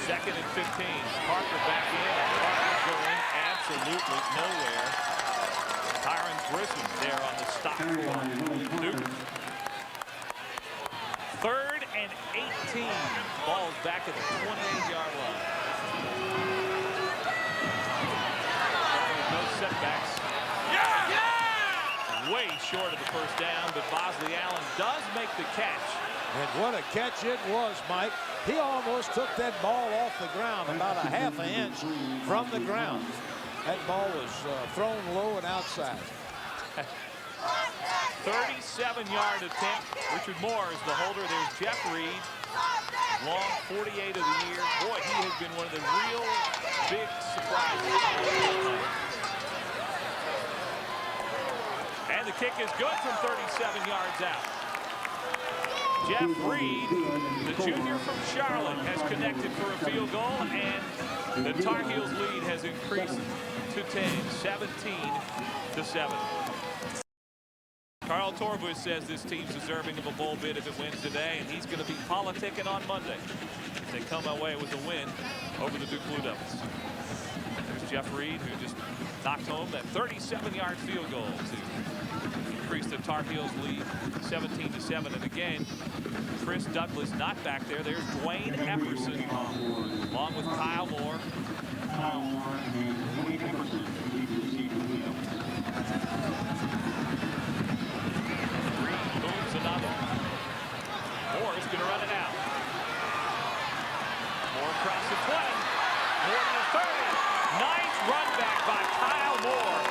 2nd and 15. Parker back in, and Parker's going absolutely nowhere. Tyron Grissom there on the stop for Duke. 3rd and 18. Ball's back at the 28-yard line. No setbacks. Way short of the first down, but Bosley Allen does make the catch. And what a catch it was, Mike. He almost took that ball off the ground, about a half an inch from the ground. That ball was thrown low and outside. 37-yard attempt. Richard Moore is the holder. There's Jeff Reed. Long 48 of the year. Boy, he has been one of the real big surprises. And the kick is good from 37 yards out. Jeff Reed, the junior from Charlotte, has connected for a field goal, and the Tar Heels lead has increased to 10, 17-7. Carl Torbush says this team's deserving of a bowl bid if it wins today, and he's going to be politicking on Monday if they come away with a win over the Duke Blue Devils. There's Jeff Reed, who just knocked home that 37-yard field goal to increase the Tar Heels lead 17-7. And again, Chris Douglas not back there. There's Dwayne Epperson along with Kyle Moore. Moves another. Moore is going to run it out. Moore across the 20. Moore to the 30. Nice run back by Kyle Moore.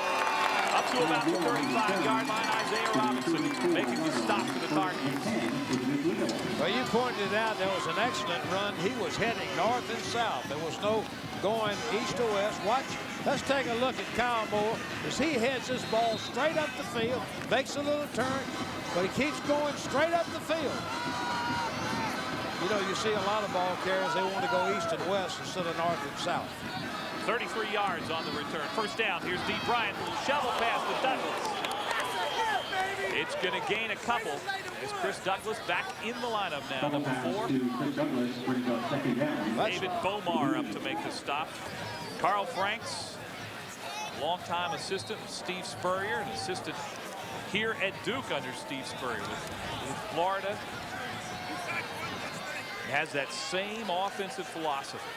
Up to about the 35-yard line. Isaiah Robinson making the stop for the Tar Heels. Well, you pointed it out. There was an excellent run. He was heading north and south. There was no going east or west. Watch. Let's take a look at Kyle Moore as he heads this ball straight up the field, makes a little turn, but he keeps going straight up the field. You know, you see a lot of ball carriers, they want to go east and west instead of north and south. 33 yards on the return. First down. Here's Dee Bryant. Shovel pass to Douglas. It's going to gain a couple. Is Chris Douglas back in the lineup now, number 4. David Bomar up to make the stop. Carl Franks, longtime assistant, Steve Spurrier, an assistant here at Duke under Steve Spurrier with Florida. He has that same offensive philosophy.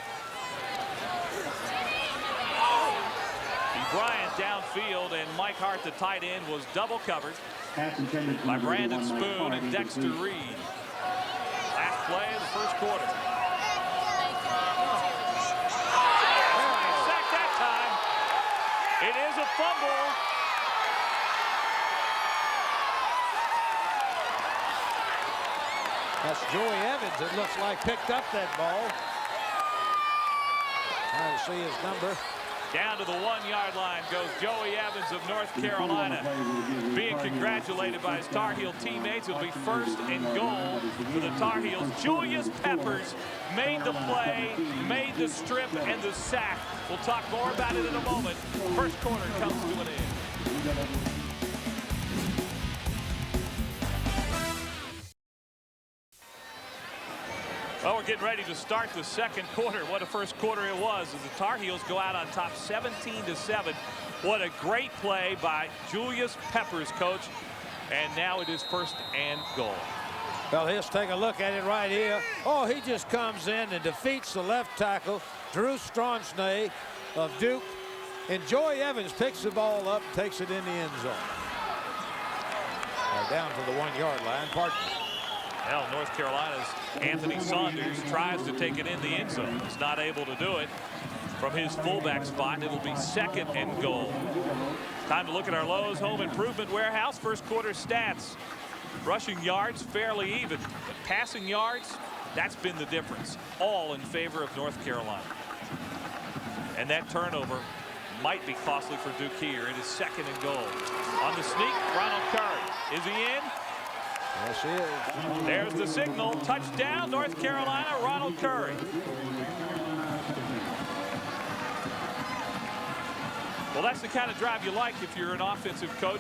Bryant downfield, and Mike Hart, the tight end, was double covered by Brandon Spoon and Dexter Reed. Last play of the first quarter. Sacked that time. It is a fumble. That's Joey Evans, it looks like, picked up that ball. Trying to see his number. Down to the 1-yard line goes Joey Evans of North Carolina, being congratulated by his Tar Heel teammates. It'll be 1st and goal for the Tar Heels. Julius Peppers made the play, made the strip, and the sack. We'll talk more about it in a moment. First quarter comes to an end. Well, we're getting ready to start the second quarter. What a first quarter it was as the Tar Heels go out on top 17-7. What a great play by Julius Peppers, coach. And now it is 1st and goal. Well, let's take a look at it right here. Oh, he just comes in and defeats the left tackle, Drew Stronsnay of Duke. And Joey Evans picks the ball up, takes it in the end zone. Down to the 1-yard line. Pardon me. Well, North Carolina's Anthony Saunders tries to take it in the end zone. He's not able to do it from his fullback spot. It'll be 2nd and goal. Time to look at our Lowe's Home Improvement Warehouse first quarter stats. Rushing yards fairly even, but passing yards, that's been the difference. All in favor of North Carolina. And that turnover might be costly for Duke here. It is 2nd and goal. On the sneak, Ronald Curry. Is he in? Yes, he is. There's the signal. Touchdown, North Carolina, Ronald Curry. Well, that's the kind of drive you like if you're an offensive coach.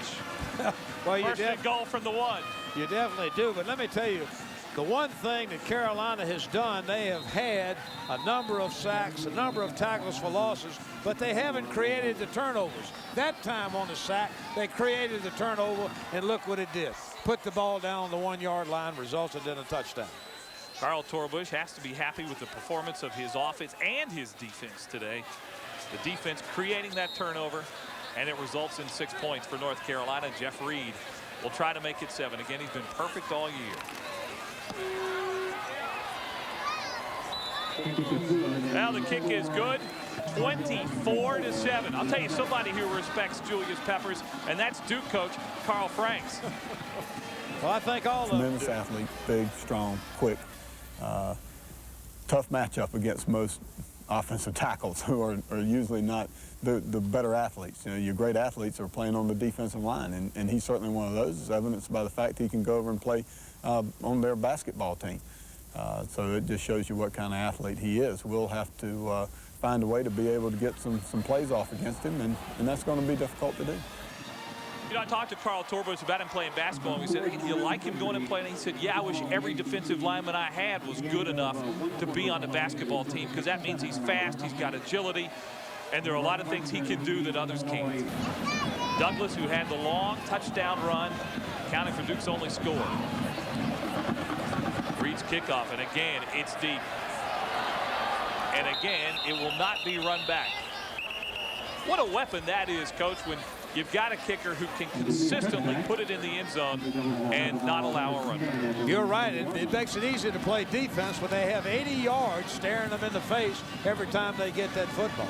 Well, First and goal from the 1. You definitely do, but let me tell you, the one thing that Carolina has done, they have had a number of sacks, a number of tackles for losses, but they haven't created the turnovers. That time on the sack, they created the turnover, and look what it did. Put the ball down on the 1-yard line, resulted in a touchdown. Carl Torbush has to be happy with the performance of his offense and his defense today. The defense creating that turnover, and it results in 6 points for North Carolina. Jeff Reed will try to make it 7. Again, he's been perfect all year. Now the kick is good. 24-7. I'll tell you somebody who respects Julius Peppers, and that's Duke coach Carl Franks. Well, I think all of them. Tremendous athlete, big, strong, quick. Tough matchup against most offensive tackles who are usually not the better athletes. You know, your great athletes are playing on the defensive line, and he's certainly one of those, as evidenced by the fact he can go over and play on their basketball team. So it just shows you what kind of athlete he is. We'll have to find a way to be able to get some plays off against him, and that's going to be difficult to do. You know, I talked to Carl Torbush about him playing basketball, and we said, you like him going and playing? And he said, yeah, I wish every defensive lineman I had was good enough to be on the basketball team, because that means he's fast, he's got agility, and there are a lot of things he can do that others can't. Douglas, who had the long touchdown run, counting for Duke's only score. Reed's kickoff, and again, it's deep. And again, it will not be run back. What a weapon that is, Coach, when you've got a kicker who can consistently put it in the end zone and not allow a run. You're right. It makes it easy to play defense when they have 80 yards staring them in the face every time they get that football.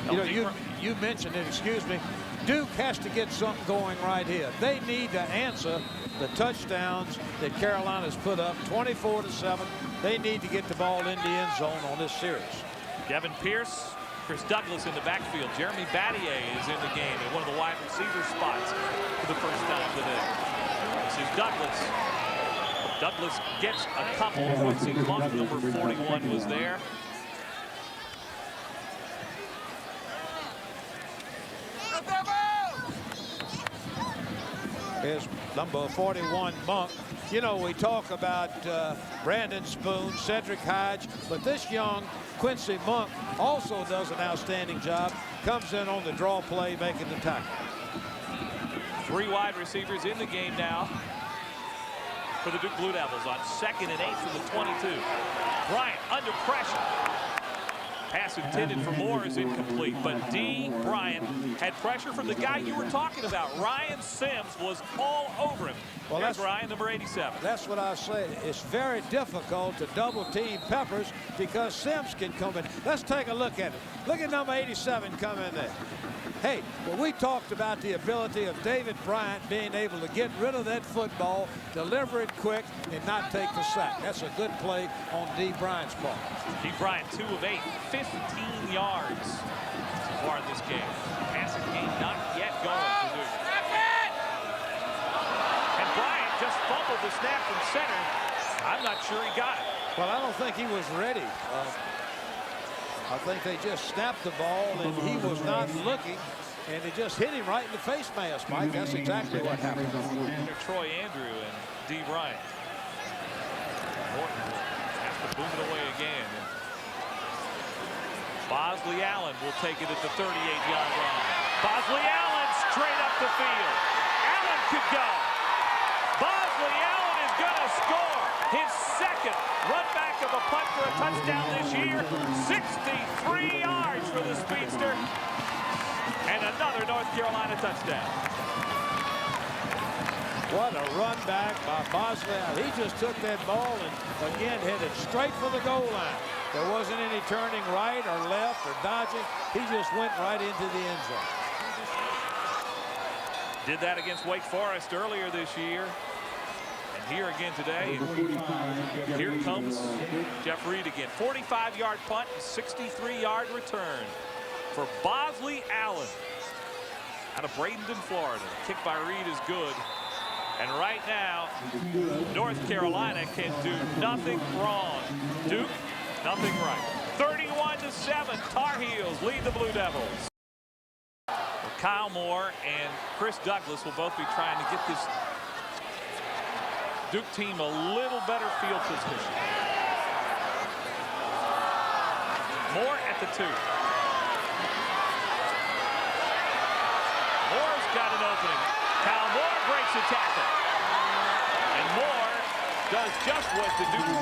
You know, you mentioned it, excuse me. Duke has to get something going right here. They need to answer the touchdowns that Carolina's put up, 24-7. They need to get the ball in the end zone on this series. Devin Pierce, Chris Douglas in the backfield. Jeremy Battier is in the game at one of the wide receiver spots for the first time today. This is Douglas. Douglas gets a couple. Quincy Monk, number 41, was there. Here's number 41, Monk. You know, we talk about Brandon Spoon, Cedric Hodge, but this young Quincy Monk also does an outstanding job. Comes in on the draw play, making the tackle. 3 wide receivers in the game now for the Duke Blue Devils on 2nd and 8 from the 22. Bryant under pressure. Pass intended for Moore is incomplete, but D. Bryant had pressure from the guy you were talking about. Ryan Sims was all over him. Well, that's Ryan, number 87. That's what I say. It's very difficult to double team Peppers because Sims can come in. Let's take a look at it. Look at number 87 come in there. Hey, well, we talked about the ability of David Bryant being able to get rid of that football, deliver it quick, and not take the sack. That's a good play on D. Bryant's part. D. Bryant, 2 of 8, 15 yards so far in this game. Passing game not yet going for Duke. And Bryant just fumbled the snap from center. I'm not sure he got it. Well, I don't think he was ready. I think they just snapped the ball, and he was not looking, and it just hit him right in the face mask, Mike. That's exactly what happened. Troy Andrew and D. Bryant. Morton has to boom it away again. Bosley Allen will take it at the 38-yard line. Bosley Allen straight up the field. Allen could go. Bosley Allen is going to score his second run back of a punt for a touchdown this year. 63 yards for the speedster. And another North Carolina touchdown. What a run back by Bosley Allen. He just took that ball and again headed straight for the goal line. There wasn't any turning right or left or dodging. He just went right into the end zone. Did that against Wake Forest earlier this year. And here again today. And here comes Jeff Reed again. 45-yard punt, 63-yard return for Bosley Allen out of Bradenton, Florida. Kick by Reed is good. And right now, North Carolina can do nothing wrong. Duke, nothing right. 31-7, Tar Heels lead the Blue Devils. Kyle Moore and Chris Douglas will both be trying to get this Duke team a little better field position. Moore at the 2. Moore's got an opening. Kyle Moore breaks a tackle. And Moore does just what the Duke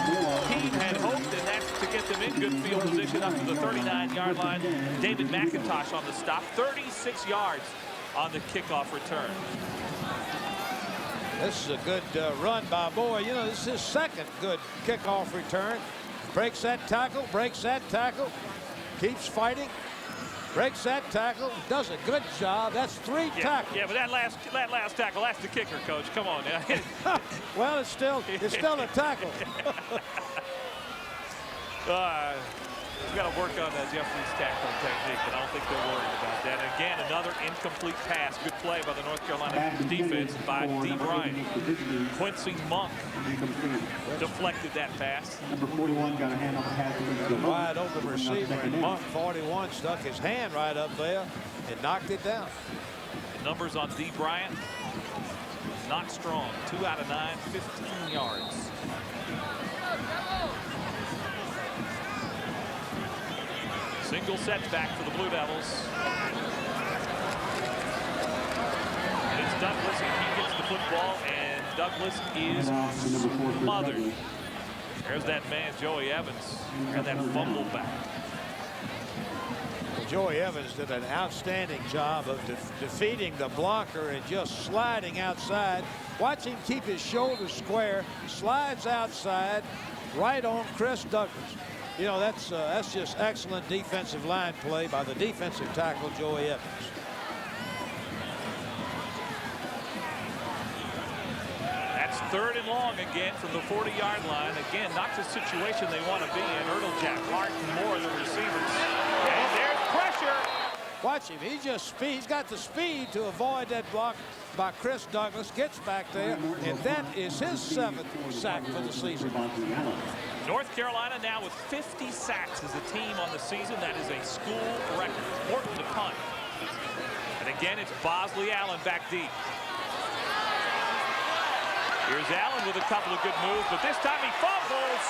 team had hoped, and that's to get them in good field position up to the 39-yard line. David McIntosh on the stop, 36 yards on the kickoff return. This is a good run by Moore. You know, this is his second good kickoff return. Breaks that tackle, keeps fighting, breaks that tackle, does a good job. That's 3 tackles. Yeah, but that last tackle, that's the kicker, Coach. Come on now. Well, it's still a tackle. We've got to work on that Jeffrey's tackling technique, but I don't think they're worried about that. And again, another incomplete pass. Good play by the North Carolina defense by D. Bryant. Quincy Monk deflected that pass. Number 41 got a hand on the pass. Wide open receiver, and Monk, 41, stuck his hand right up there and knocked it down. The numbers on D. Bryant, not strong. 2 out of 9, 15 yards. Single setback for the Blue Devils. And it's Douglas, and he gets the football, and Douglas is smothered. There's that man, Joey Evans, and that fumble back. Joey Evans did an outstanding job of defeating the blocker and just sliding outside. Watch him keep his shoulders square, slides outside, right on Chris Douglas. You know, that's just excellent defensive line play by the defensive tackle, Joey Evans. That's 3rd and long again from the 40-yard line. Again, not the situation they want to be in. Ertlejack, Hart, and Moore, the receivers. And there's pressure. Watch him. He's got the speed to avoid that block by Chris Douglas. Gets back there, and that is his 7th sack for the season. North Carolina now with 50 sacks as a team on the season. That is a school record. Important to punt. And again, it's Bosley Allen back deep. Here's Allen with a couple of good moves, but this time he fumbles.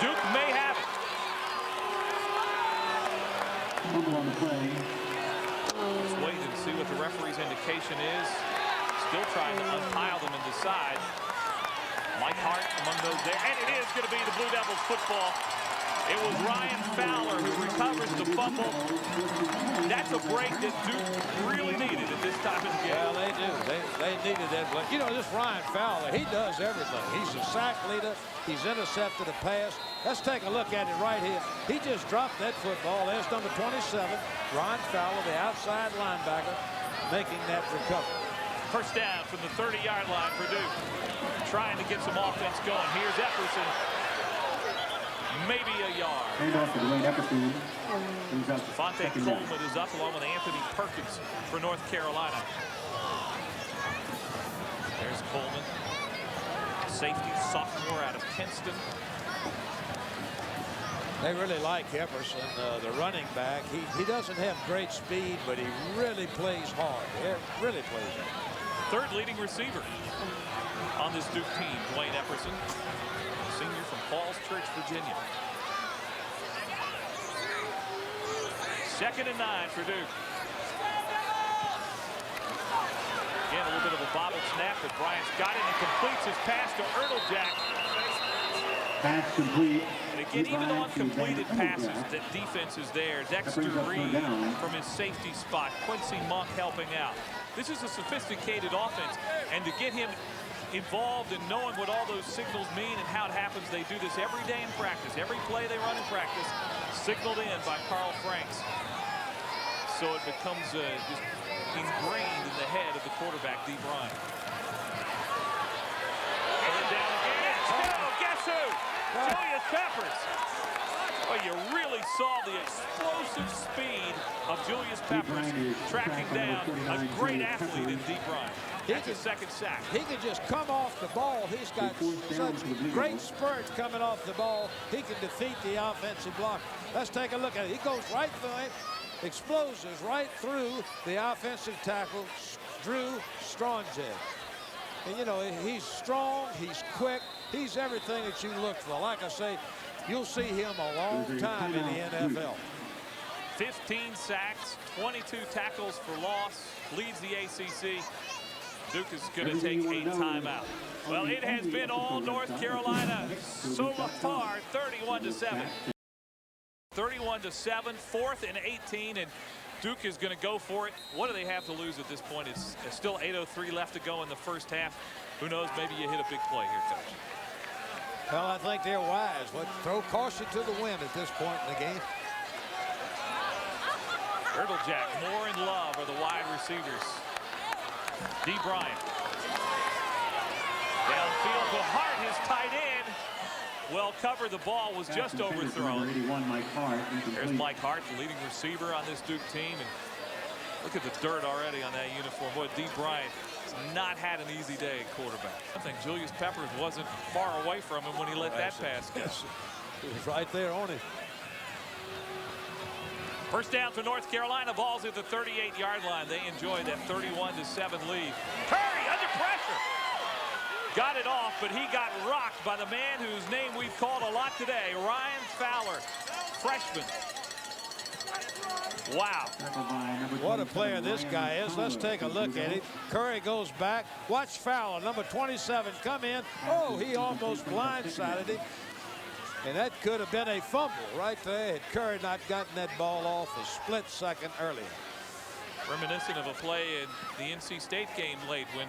Duke may have it. Let's wait and see what the referee's indication is. Still trying to unpile them and decide. Mike Hart among those there, and it is going to be the Blue Devils football. It was Ryan Fowler who recovers the fumble. That's a break that Duke really needed at this time of the game. Well, they do. They needed that. But you know, this Ryan Fowler, he does everything. He's a sack leader. He's intercepted a pass. Let's take a look at it right here. He just dropped that football. There's number 27, Ryan Fowler, the outside linebacker, making that recovery. First down from the 30-yard line for Duke. Trying to get some offense going. Here's Epperson. Maybe a yard. Fonte Coleman is up along with Anthony Perkins for North Carolina. There's Coleman. Safety sophomore out of Kinston. They really like Epperson, the running back. He doesn't have great speed, but he really plays hard. He really plays hard. 3rd leading receiver on this Duke team, Dwayne Epperson, senior from Falls Church, Virginia. 2nd and 9 for Duke. Again, a little bit of a bobble snap, but Bryant's got it and completes his pass to Ertlejack. Pass complete. And again, even on completed passes, that defense is there. Dexter Reed from his safety spot. Quincy Monk helping out. This is a sophisticated offense, and to get him involved in knowing what all those signals mean and how it happens. They do this every day in practice. Every play they run in practice, signaled in by Carl Franks. So it becomes just ingrained in the head of the quarterback, D. Bryant. And down again. Oh, guess who? Julius Peppers. Well, you really saw the explosive speed of Julius Peppers tracking down a great athlete in D. Bryant. That's his second sack. He can just come off the ball. He's got such great spurts coming off the ball. He can defeat the offensive block. Let's take a look at it. He goes right through it, explodes right through the offensive tackle, Drew Stronghead. And, you know, he's strong, he's quick, he's everything that you look for. Like I say, you'll see him a long time in the NFL. 15 sacks, 22 tackles for loss, leads the ACC. Duke is going to take a timeout. Well, it has been all North Carolina so far, 31-7. 31-7, 4th and 18, and Duke is going to go for it. What do they have to lose at this point? It's still 8:03 left to go in the first half. Who knows, maybe you hit a big play here, Coach. Well, I think they're wise. Throw caution to the wind at this point in the game. Jack, Moore, and Love are the wide receivers. D. Bryant. Downfield to Hart, his tight end. Well covered, the ball was just overthrown. There's Mike Hart, the leading receiver on this Duke team. And look at the dirt already on that uniform. Boy, D. Bryant has not had an easy day at quarterback. I think Julius Peppers wasn't far away from him when he let that pass go. He was right there on it. First down for North Carolina. Ball's at the 38-yard line. They enjoy that 31-7 lead. Curry under pressure. Got it off, but he got rocked by the man whose name we've called a lot today, Ryan Fowler, freshman. Wow. What a player this guy is. Let's take a look at it. Curry goes back. Watch Fowler, number 27, come in. Oh, he almost blindsided him. And that could have been a fumble right there had Curry not gotten that ball off a split second earlier. Reminiscent of a play in the NC State game late when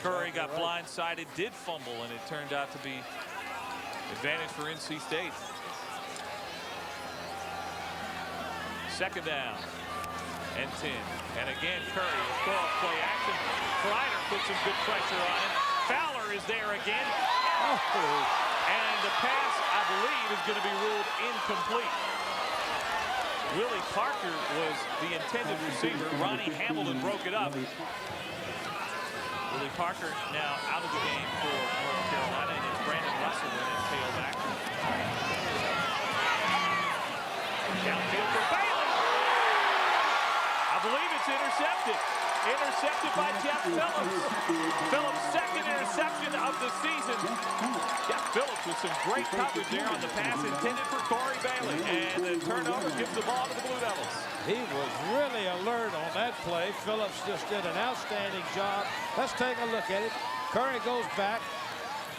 Curry got blindsided, did fumble, and it turned out to be advantage for NC State. Second down and 10. And again, Curry will throw off play action. Kreider puts some good pressure on him. Fowler is there again. And the pass, I believe, is going to be ruled incomplete. Willie Parker was the intended receiver. Ronnie Hamilton broke it up. Willie Parker now out of the game for North Carolina, and it's Brandon Russell in his tailback. Downfield for Bailey. I believe it's intercepted. Intercepted by Jeff Phillips. Phillips' second interception of the season. Jeff Phillips with some great coverage there on the pass intended for Corey Bailey. And the turnover gives the ball to the Blue Devils. He was really alert on that play. Phillips just did an outstanding job. Let's take a look at it. Curry goes back,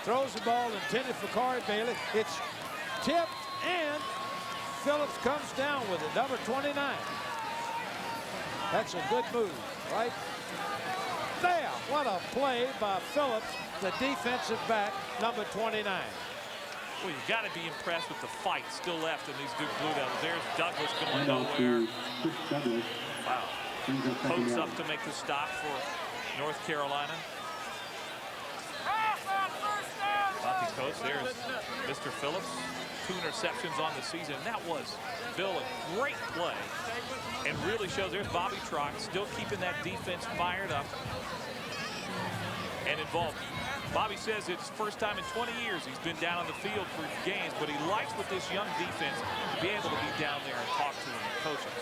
throws the ball intended for Corey Bailey. It's tipped, and Phillips comes down with it, number 29. That's a good move, right? There, what a play by Phillips, the defensive back, number 29. Well, you got to be impressed with the fight still left in these Duke Blue Devils. There's Douglas going nowhere. Wow. Pokes up to make the stop for North Carolina. Coach, there's Mr. Phillips. 2 interceptions on the season. That was, Bill, a great play. And really shows there's Bobby Trock still keeping that defense fired up and involved. Bobby says it's first time in 20 years he's been down on the field for games, but he likes with this young defense to be able to be down there and talk to him and coach him.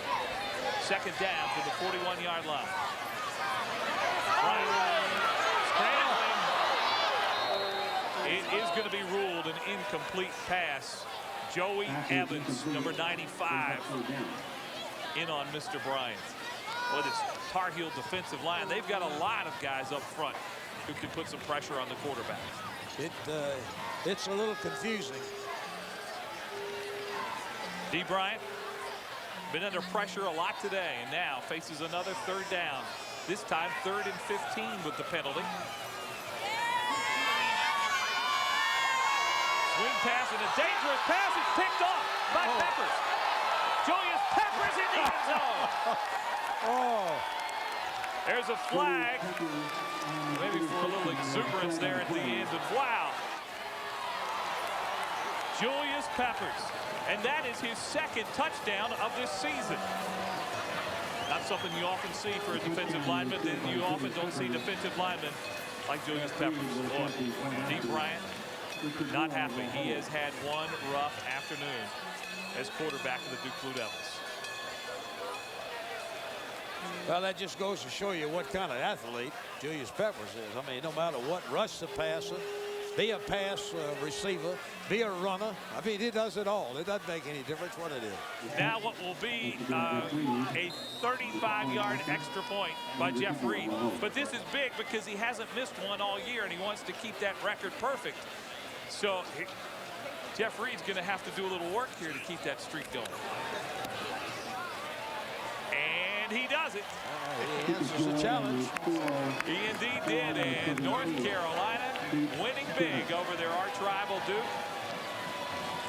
Second down to the 41-yard line. Scrambling. It is going to be ruled an incomplete pass. Joey Evans, number 95, in on Mr. Bryant. Well, this Tar Heel defensive line, they've got a lot of guys up front who can put some pressure on the quarterback. It's a little confusing. D. Bryant been under pressure a lot today, and now faces another third down. This time 3rd and 15 with the penalty. Swing pass and a dangerous pass is picked off by Peppers. Julius Peppers in the end zone. There's a flag. Maybe for a little exuberance there at the end. But wow. Julius Peppers. And that is his second touchdown of this season. Not something you often see for a defensive lineman. You often don't see defensive linemen like Julius Peppers. Boy, Steve Bryant, not happy. He has had one rough afternoon as quarterback of the Duke Blue Devils. Well, that just goes to show you what kind of athlete Julius Peppers is. I mean, no matter what, rush the passer, be a pass receiver, be a runner. I mean, he does it all. It doesn't make any difference what it is. Now what will be a 35-yard extra point by Jeff Reed. But this is big because he hasn't missed one all year, and he wants to keep that record perfect. So Jeff Reed's going to have to do a little work here to keep that streak going. And he does it. He answers the challenge. He indeed did. And North Carolina winning big over their arch rival Duke.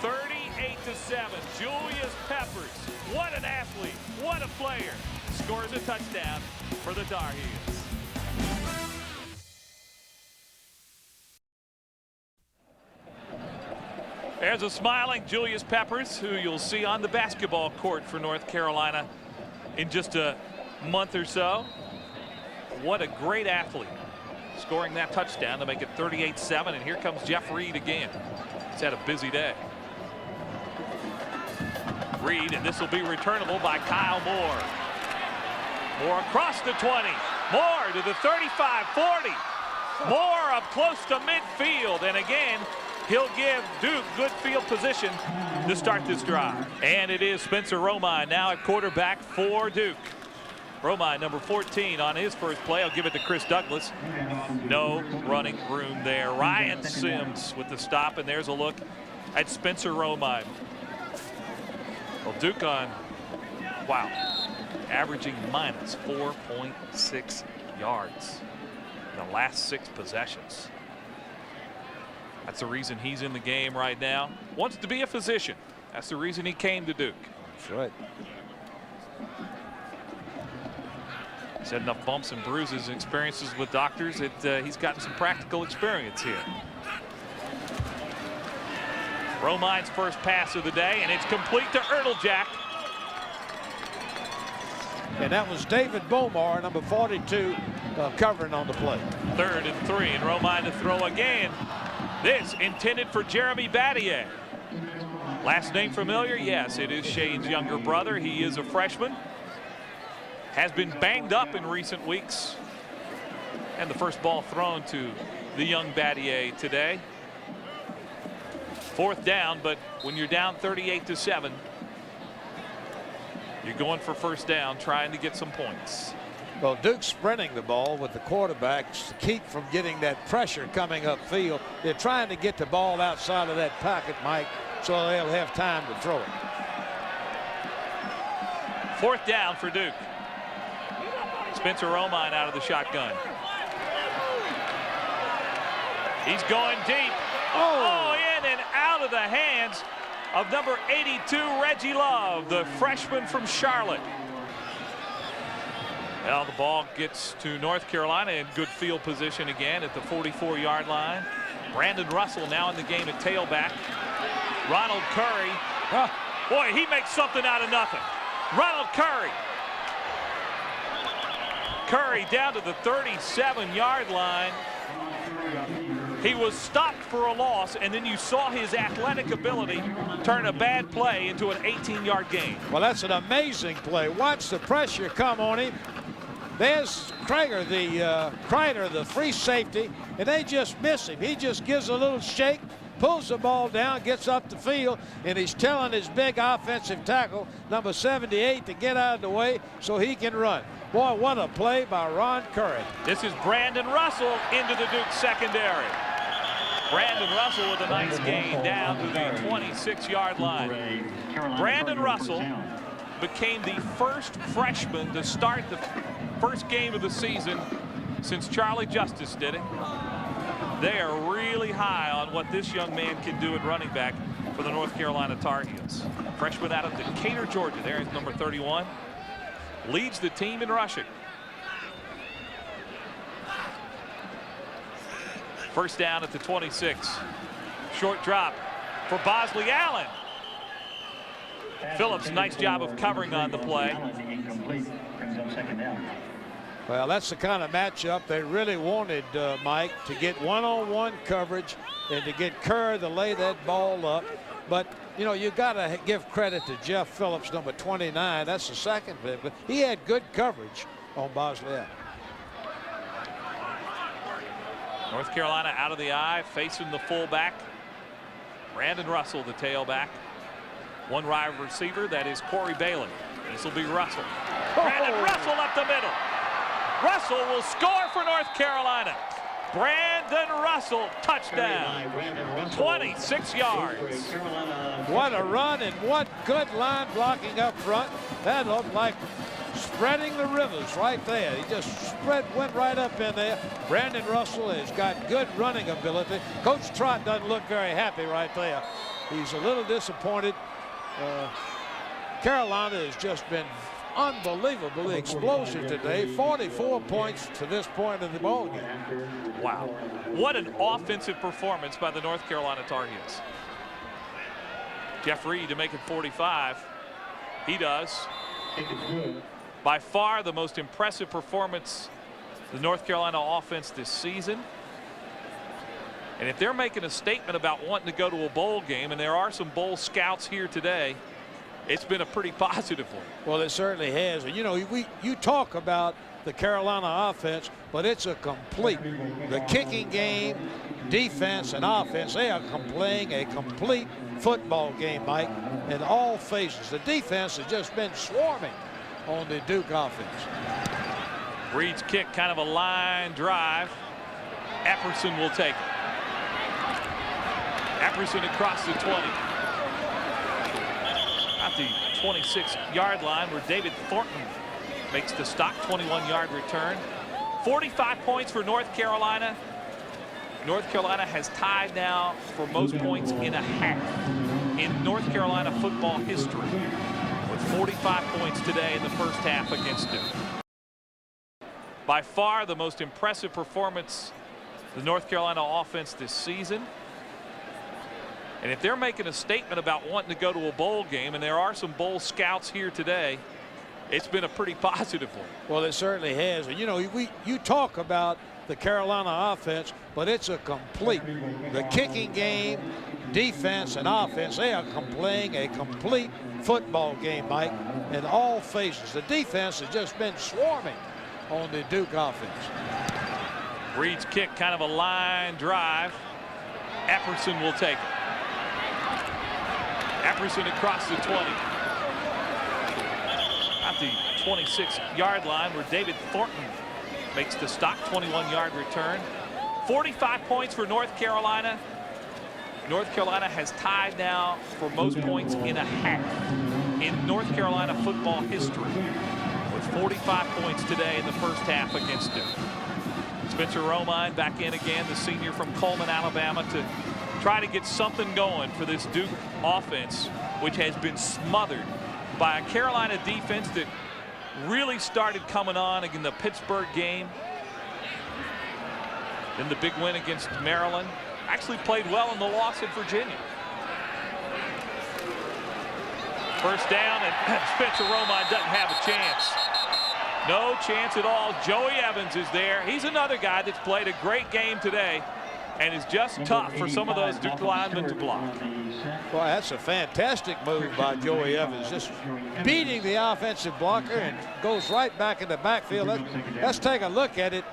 38-7. Julius Peppers. What an athlete. What a player. Scores a touchdown for the Tar Heels. There's a smiling Julius Peppers, who you'll see on the basketball court for North Carolina in just a month or so. What a great athlete, scoring that touchdown to make it 38-7. And here comes Jeff Reed again. He's had a busy day. Reed, and this will be returnable by Kyle Moore. Moore across the 20. Moore to the 35, 40. Moore up close to midfield, and again, he'll give Duke good field position to start this drive. And it is Spencer Romine now at quarterback for Duke. Romine, number 14, on his first play. I'll give it to Chris Douglas. No running room there. Ryan Sims with the stop, and there's a look at Spencer Romine. Well, Duke on, wow, averaging minus 4.6 yards in the last 6 possessions. That's the reason he's in the game right now. Wants to be a physician. That's the reason he came to Duke. That's right. He's had enough bumps and bruises and experiences with doctors that he's gotten some practical experience here. Romine's first pass of the day, and it's complete to Ertlejack. And that was David Bomar, number 42, covering on the play. 3rd and 3, and Romine to throw again. This intended for Jeremy Battier. Last name familiar? Yes, it is Shane's younger brother. He is a freshman. Has been banged up in recent weeks. And the first ball thrown to the young Battier today. 4th down, but when you're down 38-7, you're going for first down, trying to get some points. Well, Duke's sprinting the ball with the quarterbacks to keep from getting that pressure coming upfield. They're trying to get the ball outside of that pocket, Mike, so they'll have time to throw it. 4th down for Duke. Spencer Romine out of the shotgun. He's going deep. Oh, in and out of the hands of number 82, Reggie Love, the freshman from Charlotte. Well, the ball gets to North Carolina in good field position again at the 44-yard line. Brandon Russell now in the game at tailback. Ronald Curry. Boy, he makes something out of nothing. Ronald Curry. Curry down to the 37-yard line. He was stopped for a loss, and then you saw his athletic ability turn a bad play into an 18-yard gain. Well, that's an amazing play. Watch the pressure come on him. There's Kreider, the free safety, and they just miss him. He just gives a little shake, pulls the ball down, gets up the field, and he's telling his big offensive tackle, number 78, to get out of the way so he can run. Boy, what a play by Ron Curry. This is Brandon Russell into the Duke secondary. Brandon Russell with a nice gain down to the 26-yard line. Brandon Russell became the first freshman to start the first game of the season since Charlie Justice did it. They are really high on what this young man can do at running back for the North Carolina Tar Heels. Freshman out of Decatur, Georgia. There is number 31. Leads the team in rushing. First down at the 26. Short drop for Bosley Allen. Phillips, nice job of covering on the play. Well, that's the kind of matchup they really wanted, Mike, to get one-on-one coverage and to get Kerr to lay that ball up. But, you know, you got to give credit to Jeff Phillips, number 29. That's the second bit, but he had good coverage on Bosley Allen. North Carolina out of the eye, facing the fullback. Brandon Russell, the tailback. One wide receiver, that is Corey Bailey. This will be Russell. Brandon Russell up the middle. Russell will score for North Carolina. Brandon Russell, touchdown. 26 yards. What a run and what good line blocking up front. That looked like spreading the rivers right there. He just went right up in there. Brandon Russell has got good running ability. Coach Trott doesn't look very happy right there. He's a little disappointed. Carolina has just been unbelievably explosive today. 44 points to this point of the ballgame. Wow. What an offensive performance by the North Carolina Tar Heels. Jeff Reed to make it 45. He does. By far the most impressive performance the North Carolina offense this season. And if they're making a statement about wanting to go to a bowl game, and there are some bowl scouts here today, it's been a pretty positive one. Well, it certainly has. And, you know, you talk about the Carolina offense, but it's a complete, the kicking game, defense, and offense, they are playing a complete football game, Mike, in all phases. The defense has just been swarming on the Duke offense. Reed's kick, kind of a line drive. Epperson will take it. Epperson across the 20. At the 26-yard line where David Thornton makes the stock 21-yard return. 45 points for North Carolina. North Carolina has tied now for most points in a half in North Carolina football history, with 45 points today in the first half against Duke. By far the most impressive performance the North Carolina offense this season. And if they're making a statement about wanting to go to a bowl game, and there are some bowl scouts here today, it's been a pretty positive one. Well, it certainly has. And, you know, you talk about the Carolina offense, but it's a complete, the kicking game, defense, and offense, they are playing a complete football game, Mike, in all phases. The defense has just been swarming on the Duke offense. Reed's kick, kind of a line drive. Epperson will take it. Epperson across the 20. At the 26-yard line where David Thornton makes the stock 21-yard return. 45 points for North Carolina. North Carolina has tied now for most points in a half in North Carolina football history, with 45 points today in the first half against Duke. Spencer Romine back in again, the senior from Coleman, Alabama, to try to get something going for this Duke offense, which has been smothered by a Carolina defense that really started coming on in the Pittsburgh game. Then the big win against Maryland. Actually played well in the loss at Virginia. First down, and Spencer Romine doesn't have a chance. No chance at all. Joey Evans is there. He's another guy that's played a great game today and is just tough for some of those Duke linemen to block. Boy, that's a fantastic move by Joey Evans, just beating the offensive blocker and goes right back in the backfield. Let's take a look at it.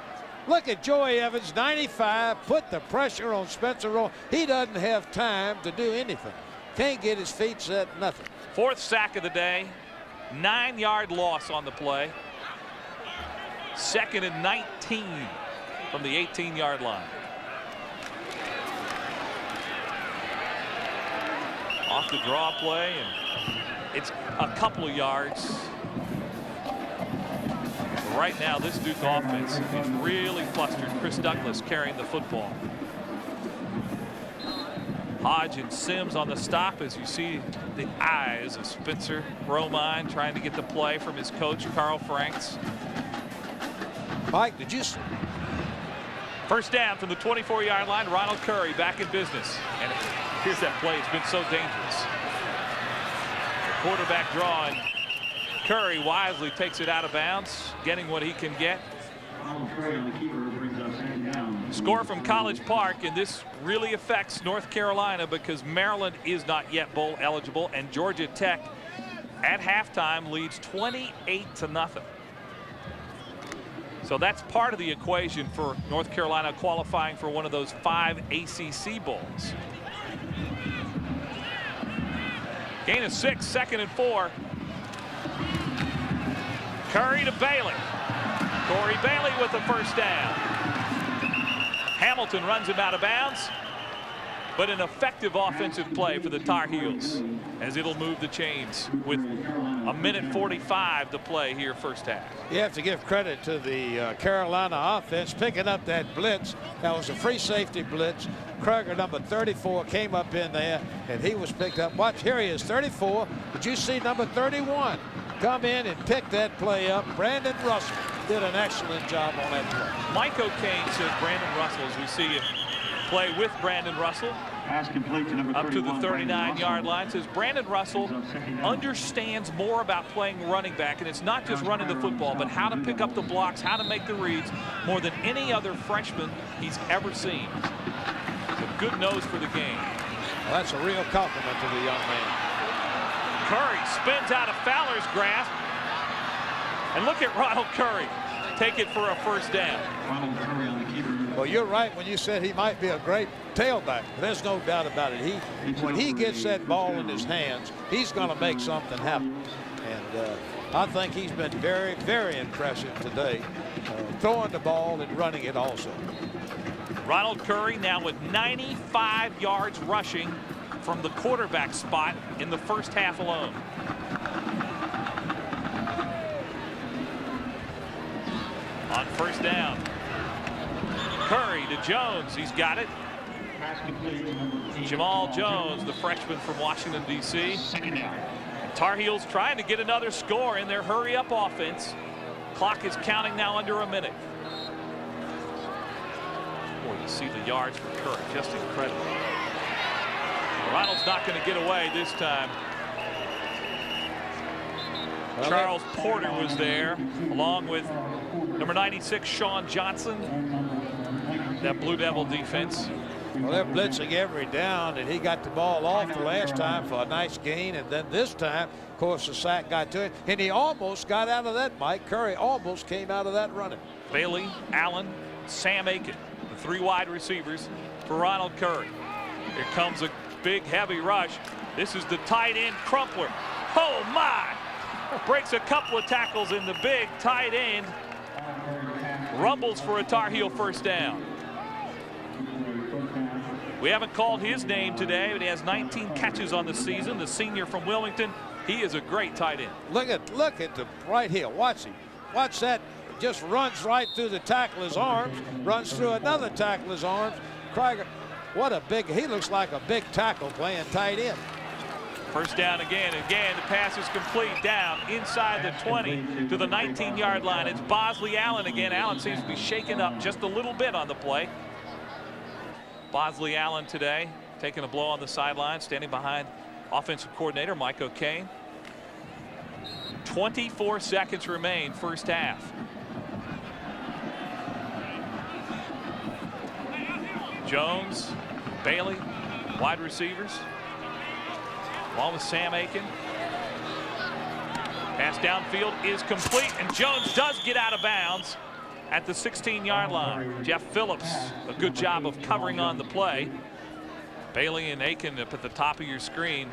Look at Joey Evans, 95, put the pressure on Spencer Romine. He doesn't have time to do anything. Can't get his feet set, nothing. Fourth sack of the day, 9-yard loss on the play. Second and 19 from the 18-yard line. Off the draw play, and it's a couple of yards. Right now, this Duke offense is really flustered. Chris Douglas carrying the football. Hodge and Sims on the stop as you see the eyes of Spencer Romine trying to get the play from his coach, Carl Franks. Mike, did you see? First down from the 24-yard line. Ronald Curry back in business. And here's that play. It's been so dangerous. The quarterback draw, and Curry wisely takes it out of bounds, getting what he can get. Score from College Park, and this really affects North Carolina because Maryland is not yet bowl eligible, and Georgia Tech at halftime leads 28-0. So that's part of the equation for North Carolina qualifying for one of those 5 ACC bowls. Gain of 6, 2nd and 4. Curry to Bailey. Corey Bailey with the first down. Hamilton runs him out of bounds, but an effective offensive play for the Tar Heels as it'll move the chains with 1:45 to play here first half. You have to give credit to the Carolina offense picking up that blitz. That was a free safety blitz. Kroger, number 34, came up in there, and he was picked up. Watch, here he is, 34. Did you see number 31 come in and pick that play up? Brandon Russell did an excellent job on that play. Mike O'Kane says Brandon Russell, as we see him play with Brandon Russell Pass complete to number 31. up to the 39-yard line, says Brandon Russell understands more about playing running back, and it's not just running the football, but how to pick up the blocks, how to make the reads more than any other freshman he's ever seen. A good nose for the game. Well, that's a real compliment to the young man. Curry spins out of Fowler's grasp. And look at Ronald Curry take it for a first down. Ronald Curry on the keeper. Well, you're right when you said he might be a great tailback. There's no doubt about it. When he gets that ball in his hands, he's going to make something happen. And I think he's been very, very impressive today, throwing the ball and running it also. Ronald Curry now with 95 yards rushing from the quarterback spot in the first half alone. On first down, Curry to Jones. He's got it. Jamal Jones, the freshman from Washington, D.C. Tar Heels trying to get another score in their hurry-up offense. Clock is counting now under a minute. Boy, you see the yards for Curry, just incredible. Ronald's not going to get away this time. Charles Porter was there, along with number 96, Sean Johnson. That Blue Devil defense. Well, they're blitzing every down, and he got the ball off the last time for a nice gain, and then this time, of course, the sack got to him, and he almost got out of that, Mike. Curry almost came out of that running. Bailey, Allen, Sam Aiken, the 3 wide receivers for Ronald Curry. Here comes a big, heavy rush. This is the tight end, Crumpler. Oh, my! Breaks a couple of tackles in the big tight end. Rumbles for a Tar Heel first down. We haven't called his name today, but he has 19 catches on the season. The senior from Wilmington, he is a great tight end. Look at the right here. Watch him. Watch that. Just runs right through the tackler's arms. Runs through another tackler's arms. Krieger, what a big, he looks like a big tackle playing tight end. First down again. Again, the pass is complete down inside the 20 to the 19-yard line. It's Bosley Allen again. Allen seems to be shaken up just a little bit on the play. Bosley Allen today taking a blow on the sideline, standing behind offensive coordinator Mike O'Kane. 24 seconds remain first half. Jones, Bailey, wide receivers, along with Sam Aiken. Pass downfield is complete, and Jones does get out of bounds at the 16-yard line. Jeff Phillips, a good job of covering on the play. Bailey and Aiken up at the top of your screen.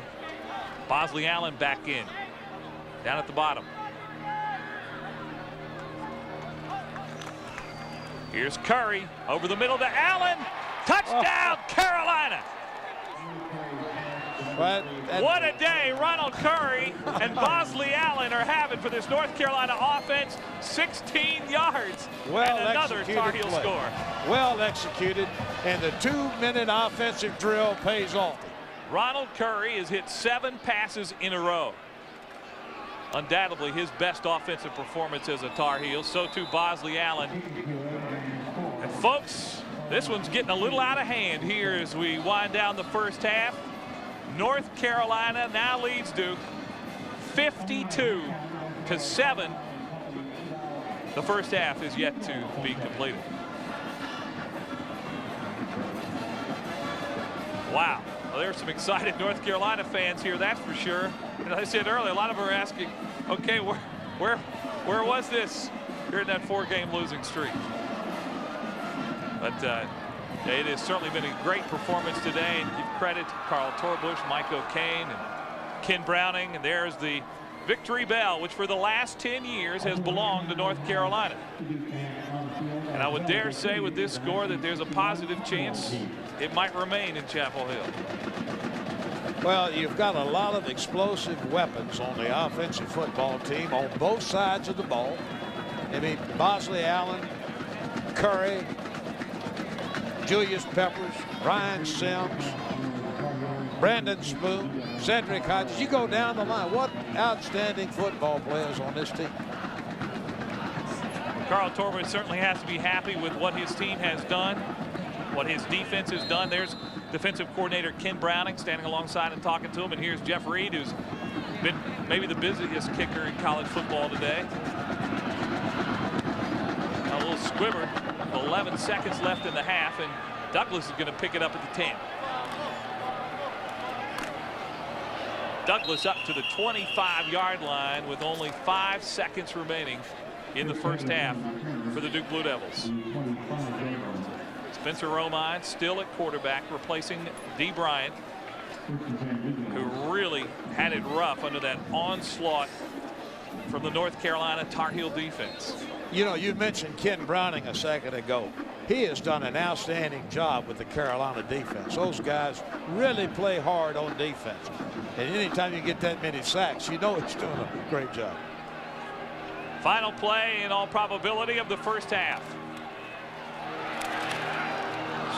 Bosley Allen back in, down at the bottom. Here's Curry over the middle to Allen. Touchdown, Carolina. But what a day Ronald Curry and Bosley Allen are having for this North Carolina offense. 16 yards well and another Tar Heel play. score. Well executed, and the 2-minute offensive drill pays off. Ronald Curry has hit 7 passes in a row. Undoubtedly his best offensive performance as a Tar Heel. So too Bosley Allen. And folks, this one's getting a little out of hand here as we wind down the first half. North Carolina now leads Duke 52-7. The first half is yet to be completed. Wow. Well, there's some excited North Carolina fans here, that's for sure. And as I said earlier, a lot of them are asking, okay, where was this during that 4-game losing streak? But it has certainly been a great performance today, and give credit to Carl Torbush, Mike O'Kane, and Ken Browning. And there's the victory bell, which for the last 10 years has belonged to North Carolina. And I would dare say with this score that there's a positive chance it might remain in Chapel Hill. Well, you've got a lot of explosive weapons on the offensive football team on both sides of the ball. I mean, Bosley Allen, Curry, Julius Peppers, Ryan Sims, Brandon Spoon, Cedric Hodges. You go down the line. What outstanding football players on this team. Carl Torbush certainly has to be happy with what his team has done, what his defense has done. There's defensive coordinator Ken Browning standing alongside and talking to him. And here's Jeff Reed, who's been maybe the busiest kicker in college football today. A little squibber. 11 seconds left in the half, and Douglas is going to pick it up at the 10. Douglas up to the 25-yard line with only 5 seconds remaining in the first half for the Duke Blue Devils. Spencer Romine still at quarterback, replacing Dee Bryant, who really had it rough under that onslaught from the North Carolina Tar Heel defense. You know, you mentioned Ken Browning a second ago. He has done an outstanding job with the Carolina defense. Those guys really play hard on defense. And anytime you get that many sacks, you know he's doing a great job. Final play in all probability of the first half.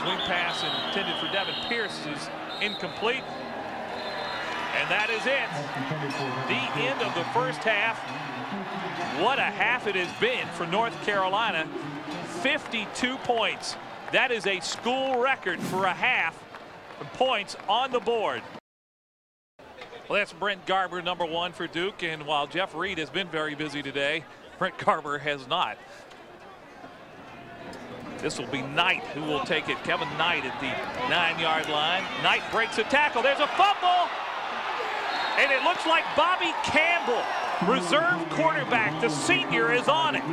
Swing pass intended for Devin Pierce is incomplete. And that is it. The end of the first half. What a half it has been for North Carolina. 52 points. That is a school record for a half. Points on the board. Well, that's Brent Garber, #1 for Duke. And while Jeff Reed has been very busy today, Brent Garber has not. This will be Knight who will take it. Kevin Knight at the 9-yard line. Knight breaks a tackle. There's a fumble. And it looks like Bobby Campbell, reserve quarterback, the senior, is on it.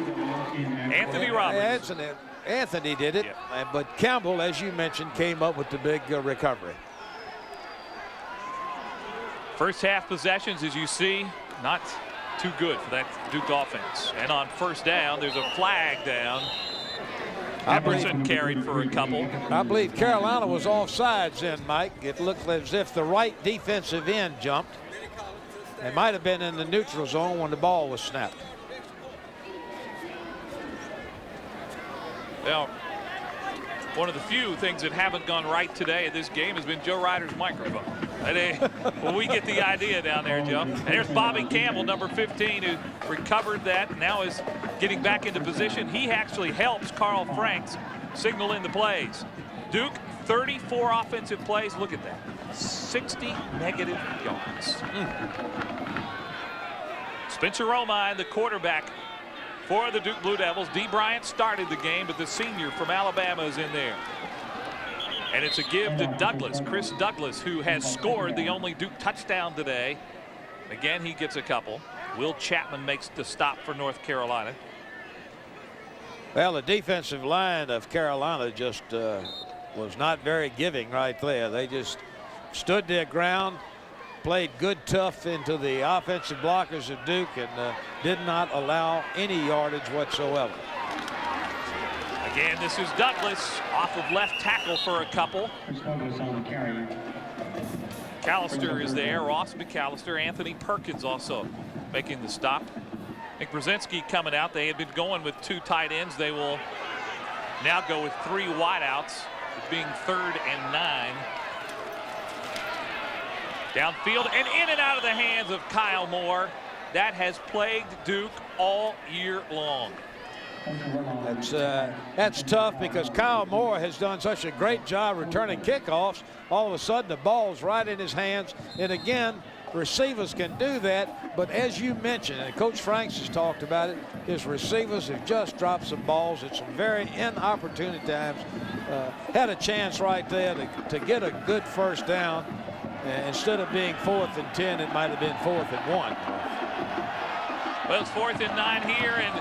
Anthony Roberts. Anthony did it, but Campbell, as you mentioned, came up with the big recovery. First half possessions, as you see, not too good for that Duke offense. And on first down, there's a flag down. Emerson carried for a couple. I believe Carolina was offsides then, Mike. It looked as if the right defensive end jumped. It might have been in the neutral zone when the ball was snapped. Well, one of the few things that haven't gone right today in this game has been Joe Ryder's microphone. Well, we get the idea down there, Joe. And there's Bobby Campbell, #15, who recovered that, now is getting back into position. He actually helps Carl Franks signal in the plays. Duke, 34 offensive plays. Look at that. 60 negative yards. Spencer Romine, the quarterback for the Duke Blue Devils. Dee Bryant started the game, but the senior from Alabama is in there. And it's a give to Douglas, Chris Douglas, who has scored the only Duke touchdown today. Again, he gets a couple. Will Chapman makes the stop for North Carolina. Well, the defensive line of Carolina just was not very giving right there. They just stood their ground, played good tough into the offensive blockers of Duke, and did not allow any yardage whatsoever. Again, this is Douglas off of left tackle for a couple. McAllister is there. Ross McAllister. Anthony Perkins also making the stop. Nick Brzezinski coming out. They had been going with 2 tight ends. They will now go with 3 wideouts, it being 3rd and 9. Downfield and in and out of the hands of Kyle Moore. That has plagued Duke all year long. That's tough because Kyle Moore has done such a great job returning kickoffs. All of a sudden the ball's right in his hands, and again receivers can do that, but as you mentioned, and Coach Franks has talked about it, his receivers have just dropped some balls at some very inopportune times. Had a chance right there to get a good first down. Instead of being 4th and 10, it might have been 4th and 1. Well, it's 4th and 9 here, and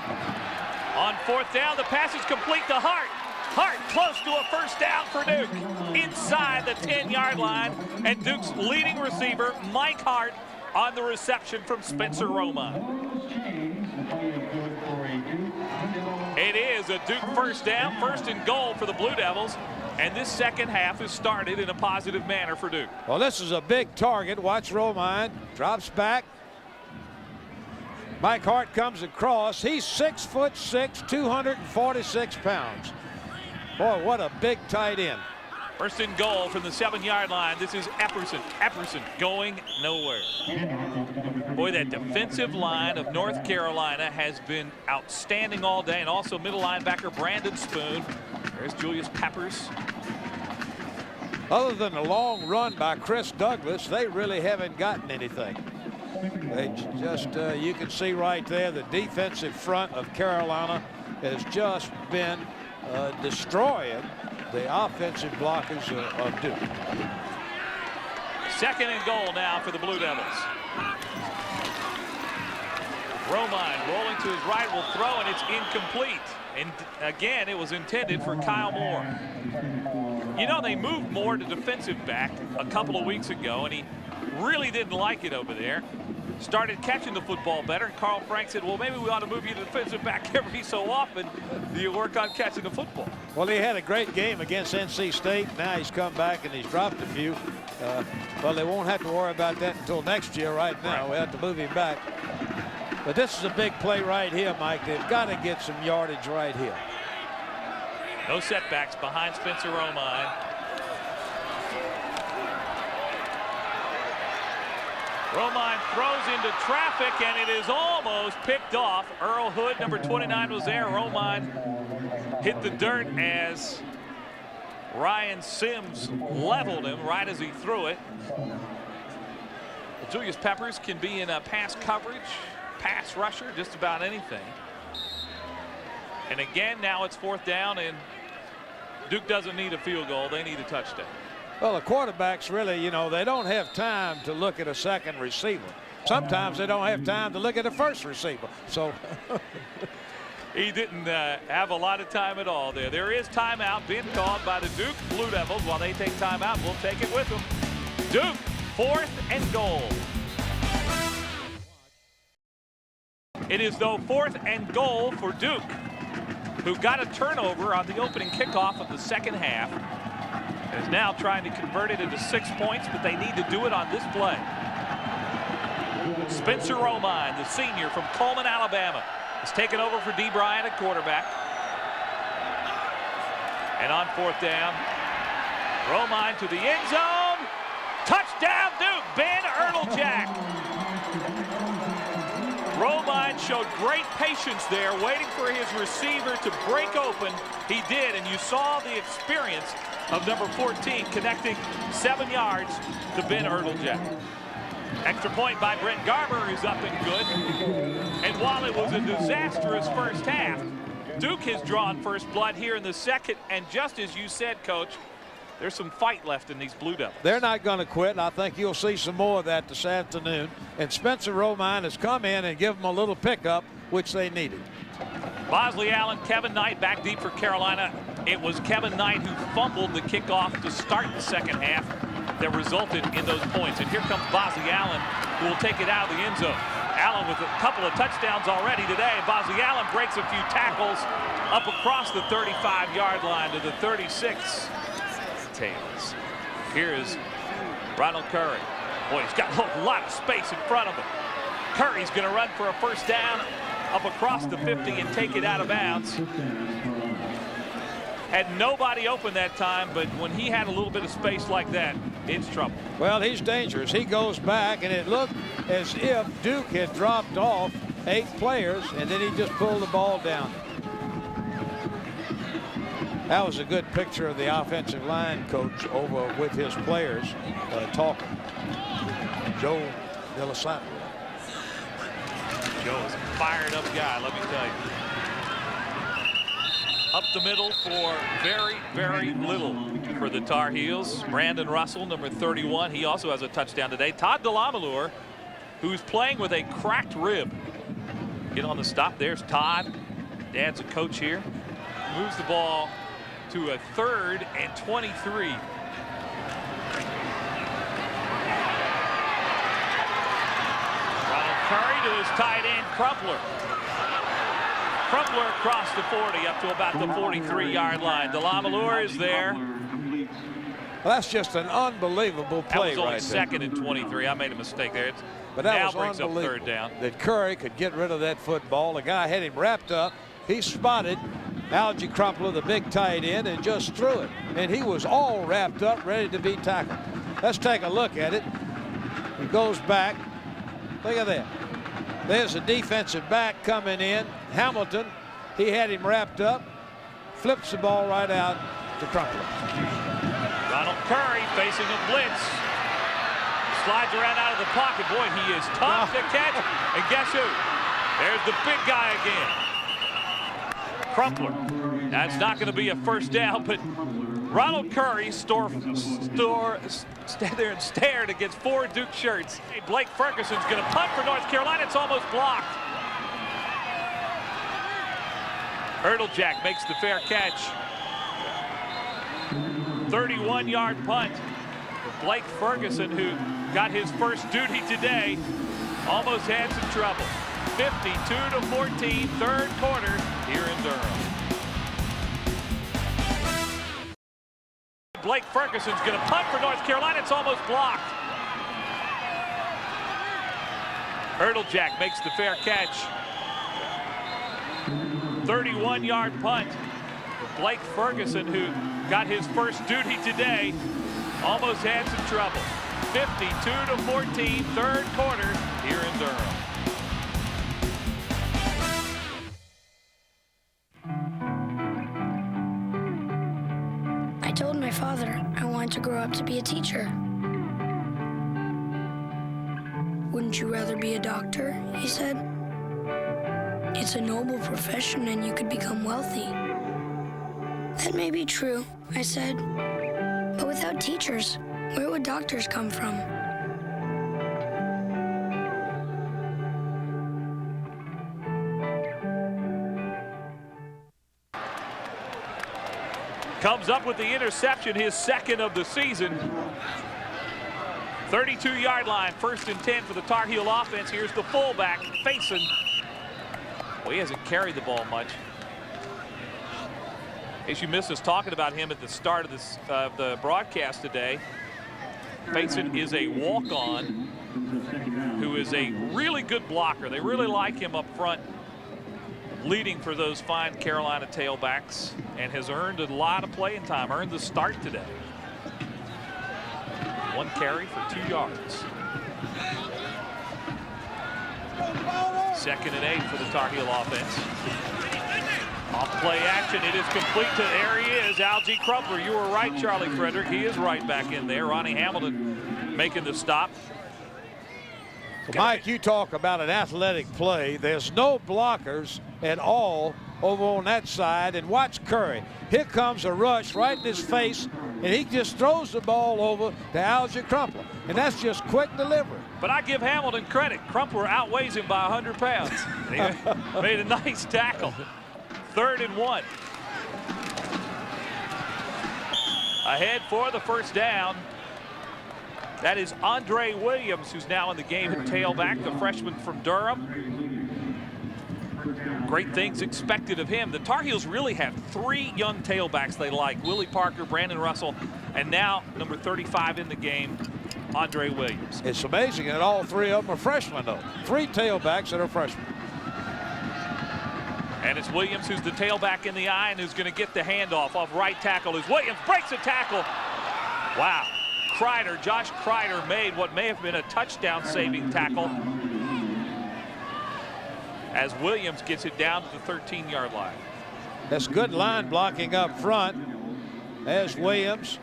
on 4th down, the pass is complete to Hart. Hart close to a first down for Duke inside the 10-yard line, and Duke's leading receiver, Mike Hart, on the reception from Spencer Romine. It is a Duke first down, 1st and goal for the Blue Devils. And this second half has started in a positive manner for Duke. Well, this is a big target. Watch Romine. Drops back. Mike Hart comes across. He's 6'6", 246 pounds. Boy, what a big tight end. 1st and goal from the 7-yard line. This is Epperson. Epperson going nowhere. Boy, that defensive line of North Carolina has been outstanding all day. And also middle linebacker Brandon Spoon. There's Julius Peppers. Other than a long run by Chris Douglas, they really haven't gotten anything. They just, you can see right there, the defensive front of Carolina has just been destroying the offensive blockers of Duke. 2nd and goal now for the Blue Devils. Romine rolling to his right, will throw, and it's incomplete. And again, it was intended for Kyle Moore. You know, they moved Moore to defensive back a couple of weeks ago, and he really didn't like it over there. Started catching the football better, and Carl Frank said, well, maybe we ought to move you to defensive back every so often. Do you work on catching the football? Well, he had a great game against NC State. Now he's come back and he's dropped a few. Well, they won't have to worry about that until next year. Right now, we have to move him back. But this is a big play right here, Mike. They've got to get some yardage right here. No setbacks behind Spencer Romine. Romine throws into traffic, and it is almost picked off. Earl Hood, number 29, was there. Romine hit the dirt as Ryan Sims leveled him right as he threw it. Julius Peppers can be in a pass coverage, pass rusher, just about anything. And again, now it's 4th down, and Duke doesn't need a field goal. They need a touchdown. Well, the quarterbacks really, you know, they don't have time to look at a second receiver. Sometimes they don't have time to look at a first receiver. So he didn't have a lot of time at all there. There is timeout being called by the Duke Blue Devils. While they take timeout, we'll take it with them. Duke, 4th and goal. It is, though, 4th and goal for Duke, who got a turnover on the opening kickoff of the second half. Is now trying to convert it into 6 points, but they need to do it on this play. Spencer Romine, the senior from Coleman, Alabama, is taken over for D. Bryant at quarterback. And on 4th down, Romine to the end zone. Touchdown, Duke. Ben Ertlejack. Romine showed great patience there, waiting for his receiver to break open. He did, and you saw the experience of number 14 connecting 7 yards to Ben Ertlejack. Extra point by Brent Garber is up and good. And while it was a disastrous first half, Duke has drawn first blood here in the second. And just as you said, Coach, there's some fight left in these Blue Devils. They're not going to quit. I think you'll see some more of that this afternoon. And Spencer Romine has come in and given them a little pickup, which they needed. Bosley Allen, Kevin Knight back deep for Carolina. It was Kevin Knight who fumbled the kickoff to start the second half that resulted in those points. And here comes Bosley Allen, who will take it out of the end zone. Allen with a couple of touchdowns already today. Bosley Allen breaks a few tackles up across the 35-yard line to the 36. Tails. Here is Ronald Curry. Boy, he's got a lot of space in front of him. Curry's going to run for a first down up across the 50 and take it out of bounds. Had nobody open that time, but when he had a little bit of space like that, it's trouble. Well, he's dangerous. He goes back, and it looked as if Duke had dropped off 8 players, and then he just pulled the ball down. That was a good picture of the offensive line coach over with his players talking. Joe Delisano. Joe is a fired up guy, let me tell you. Up the middle for very, very little for the Tar Heels. Brandon Russell, number 31. He also has a touchdown today. Todd DeLamalure, who's playing with a cracked rib. Get on the stop. There's Todd. Dad's a coach here. Moves the ball to a 3rd and 23. Ronald Curry to his tight end, Crumpler. Crumpler across the 40 up to about the 43-yard line. DeLamalure is there. Well, that's just an unbelievable play. That was only 2nd and 23. I made a mistake there. But that now was brings up unbelievable 3rd down. That Curry could get rid of that football. The guy had him wrapped up. He spotted Algie Crumpler, the big tight end, and just threw it. And he was all wrapped up, ready to be tackled. Let's take a look at it. He goes back. Look at that. There's a defensive back coming in. Hamilton, he had him wrapped up, flips the ball right out to Crumpler. Ronald Curry facing a blitz. Slides around out of the pocket. Boy, he is tough to catch. And guess who? There's the big guy again. Crumpler. That's not going to be a first down, but Ronald Curry stand there and stared against 4 Duke shirts. Blake Ferguson's going to punt for North Carolina. It's almost blocked. Jack makes the fair catch. 31-yard punt. Blake Ferguson, who got his first duty today, almost had some trouble. 52-14, 3rd quarter here in Durham. Blake Ferguson's going to punt for North Carolina. It's almost blocked. Jack makes the fair catch. 31-yard punt. Blake Ferguson, who got his first duty today, almost had some trouble. 52-14, 3rd quarter here in Durham. I told my father I wanted to grow up to be a teacher. Wouldn't you rather be a doctor? He said. It's a noble profession and you could become wealthy. That may be true, I said. But without teachers, where would doctors come from? Comes up with the interception, his 2nd of the season. 32-yard line, 1st and 10 for the Tar Heel offense. Here's the fullback, Faison. Well, he hasn't carried the ball much. In case you missed us talking about him at the start of this the broadcast today, Faison is a walk-on who is a really good blocker. They really like him up front, leading for those fine Carolina tailbacks, and has earned a lot of playing time, earned the start today. 1 carry for 2 yards. 2nd and 8 for the Tar Heel offense. Off play action, it is complete to, there he is, Algie Crumpler. You were right, Charlie Frederick. He is right back in there. Ronnie Hamilton making the stop. Well, Mike, you talk about an athletic play. There's no blockers at all over on that side. And watch Curry. Here comes a rush right in his face, and he just throws the ball over to Algie Crumpler. And that's just quick delivery. But I give Hamilton credit. Crumpler outweighs him by 100 pounds. He made a nice tackle. 3rd and 1. Ahead for the first down. That is Andre Williams, who's now in the game at tailback, the freshman from Durham. Great things expected of him. The Tar Heels really have 3 young tailbacks they like. Willie Parker, Brandon Russell, and now number 35 in the game, Andre Williams. It's amazing that all three of them are freshmen, though. 3 tailbacks that are freshmen. And it's Williams who's the tailback in the eye and who's going to get the handoff off right tackle as Williams breaks a tackle. Wow. Josh Kreider made what may have been a touchdown-saving tackle as Williams gets it down to the 13-yard line. That's good line blocking up front. There's Williams.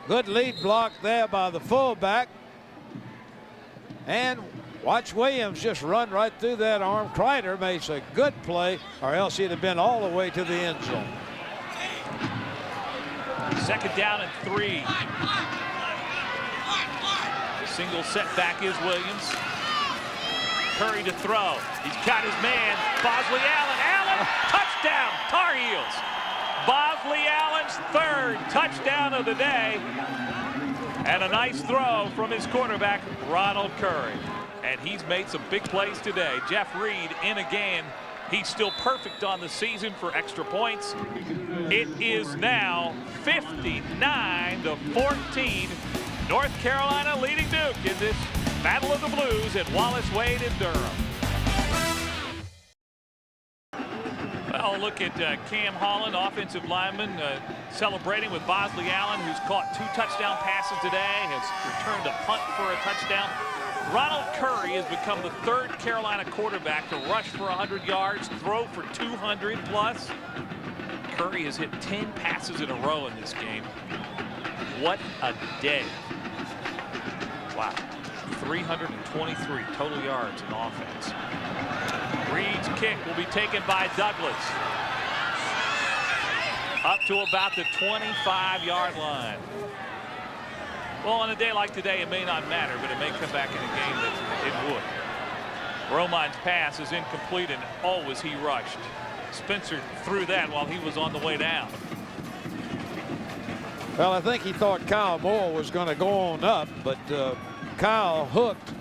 Good lead block there by the fullback. And watch Williams just run right through that arm. Kreider makes a good play, or else he'd have been all the way to the end zone. 2nd down and 3. The single setback is Williams. Curry to throw. He's got his man, Bosley Allen. Allen, touchdown, Tar Heels. Bosley Allen's 3rd touchdown of the day. And a nice throw from his quarterback, Ronald Curry. And he's made some big plays today. Jeff Reed in again. He's still perfect on the season for extra points. It is now 59-14. North Carolina leading Duke in this Battle of the Blues at Wallace Wade in Durham. Well, look at Cam Holland, offensive lineman, celebrating with Bosley Allen, who's caught 2 touchdown passes today, has returned a punt for a touchdown. Ronald Curry has become the 3rd Carolina quarterback to rush for 100 yards, throw for 200 plus. Curry has hit 10 passes in a row in this game. What a day. Wow. 323 total yards in offense. Reed's kick will be taken by Douglas. Up to about the 25-yard line. Well, on a day like today, it may not matter, but it may come back in a game that it would. Romine's pass is incomplete, and oh, was he rushed. Spencer threw that while he was on the way down. Well, I think he thought Kyle Moore was going to go on up, but Kyle hooked,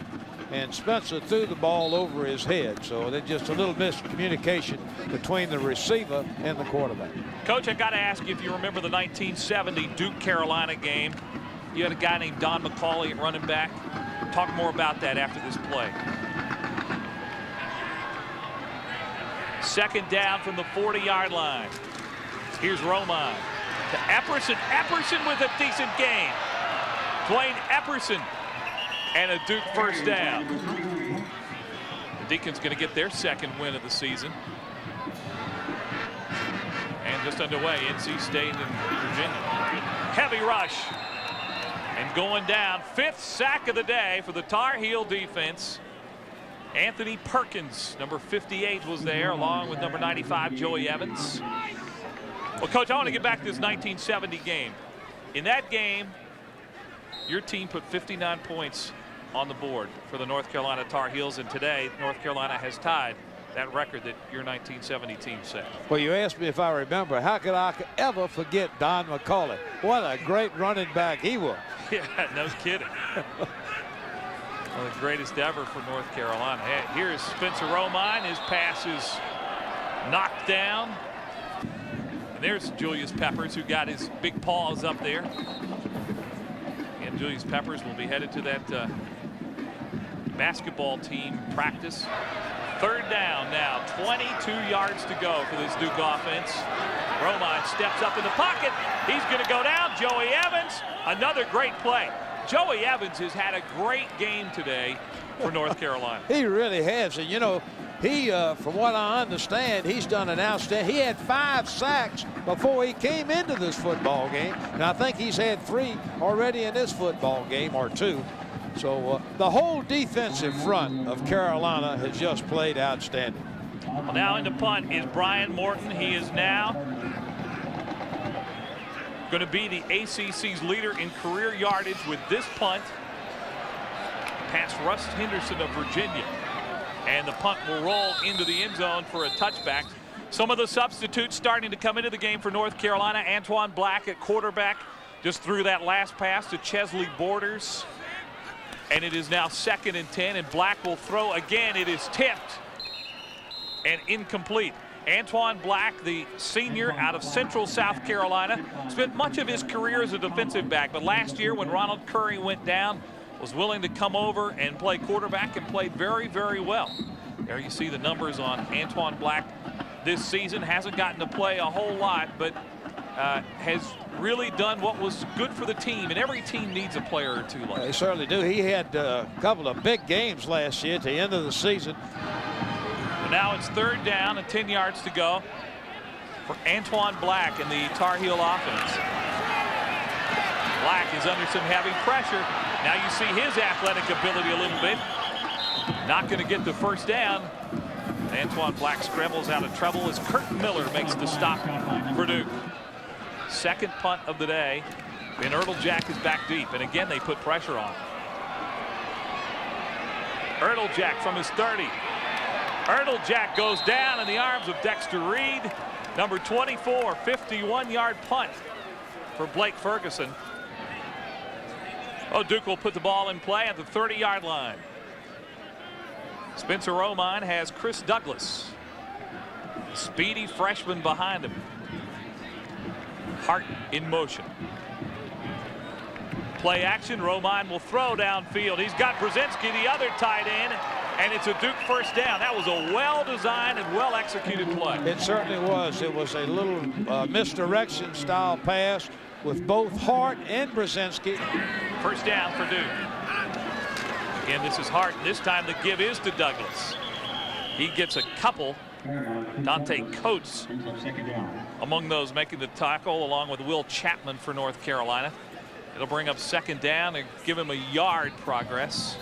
and Spencer threw the ball over his head. So there's just a little miscommunication between the receiver and the quarterback. Coach, I got to ask you if you remember the 1970 Duke-Carolina game. You had a guy named Don McCauley at running back. Talk more about that after this play. 2nd down from the 40-yard line. Here's Romine to Epperson. Epperson with a decent game. Dwayne Epperson and a Duke 1st down. The Deacons going to get their 2nd win of the season. And just underway, NC State and Virginia. Heavy rush. And going down, 5th sack of the day for the Tar Heel defense. Anthony Perkins, number 58, was there, along with number 95, Joey Evans. Well, Coach, I want to get back to this 1970 game. In that game, your team put 59 points on the board for the North Carolina Tar Heels, and today, North Carolina has tied that record that your 1970 team set. Well, you asked me if I remember. How could I ever forget Don McCauley? What a great running back he was. Yeah, no kidding. One of the greatest ever for North Carolina. Here's Spencer Romine. His pass is knocked down. And there's Julius Peppers, who got his big paws up there. And Julius Peppers will be headed to that basketball team practice. 3rd down now, 22 yards to go for this Duke offense. Romine steps up in the pocket. He's going to go down. Joey Evans, another great play. Joey Evans has had a great game today for North Carolina. He really has. And, you know, he, from what I understand, he's done an outstanding. He had 5 sacks before he came into this football game. And I think he's had 3 already in this football game, or 2. So the whole defensive front of Carolina has just played outstanding. Well, now in the punt is Brian Morton. He is now going to be the ACC's leader in career yardage with this punt. Past Russ Henderson of Virginia. And the punt will roll into the end zone for a touchback. Some of the substitutes starting to come into the game for North Carolina. Antoine Black at quarterback just threw that last pass to Chesley Borders. And it is now 2nd and 10, and Black will throw again. It is tipped and incomplete. Antoine Black, the senior out of Central South Carolina, spent much of his career as a defensive back, but last year when Ronald Curry went down, was willing to come over and play quarterback and played very, very well. There you see the numbers on Antoine Black this season. Hasn't gotten to play a whole lot, but has really done what was good for the team, and every team needs a player or two like that. They certainly do. He had a couple of big games last year at the end of the season. But now it's 3rd down and 10 yards to go for Antoine Black and the Tar Heel offense. Black is under some heavy pressure. Now you see his athletic ability a little bit. Not going to get the first down. Antoine Black scrambles out of trouble as Kurt Miller makes the stop for Duke. Second punt of the day, and Jack is back deep, and again they put pressure on. Jack from his 30. Jack goes down in the arms of Dexter Reed. Number 24, 51-yard punt for Blake Ferguson. Duke will put the ball in play at the 30-yard line. Spencer Romine has Chris Douglas, speedy freshman behind him. Hart in motion. Play action. Romine will throw downfield. He's got Brzezinski, the other tight end, and it's a Duke first down. That was a well-designed and well-executed play. It certainly was. It was a little misdirection style pass with both Hart and Brzezinski. First down for Duke. Again, this is Hart. This time the give is to Douglas. He gets a couple. Dante Coates among those making the tackle, along with Will Chapman for North Carolina. It'll bring up 2nd down and give him a yard progress.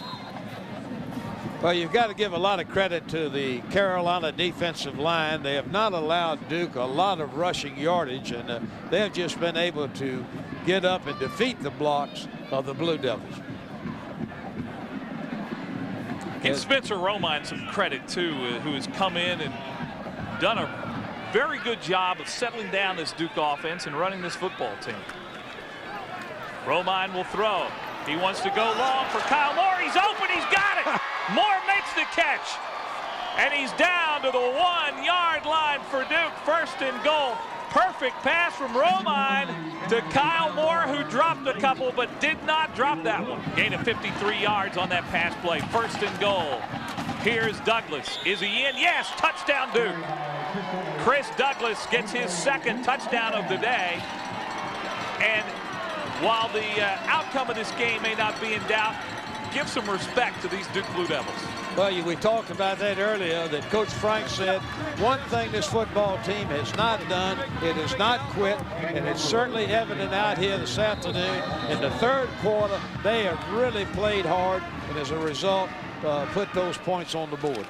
Well, you've got to give a lot of credit to the Carolina defensive line. They have not allowed Duke a lot of rushing yardage, and they have just been able to get up and defeat the blocks of the Blue Devils. Give Spencer Romine some credit, too, who has come in and done a very good job of settling down this Duke offense and running this football team. Romine will throw. He wants to go long for Kyle Moore. He's open. He's got it. Moore makes the catch. And he's down to the 1-yard line for Duke. 1st and goal. Perfect pass from Romine to Kyle Moore, who dropped a couple but did not drop that one. Gain of 53 yards on that pass play. 1st and goal. Here's Douglas. Is he in? Yes. Touchdown Duke. Chris Douglas gets his 2nd touchdown of the day. And while the outcome of this game may not be in doubt, give some respect to these Duke Blue Devils. Well, we talked about that earlier, that Coach Frank said one thing this football team has not done, it has not quit, and it's certainly evident out here this afternoon. In the 3rd quarter, they have really played hard, and as a result, put those points on the board.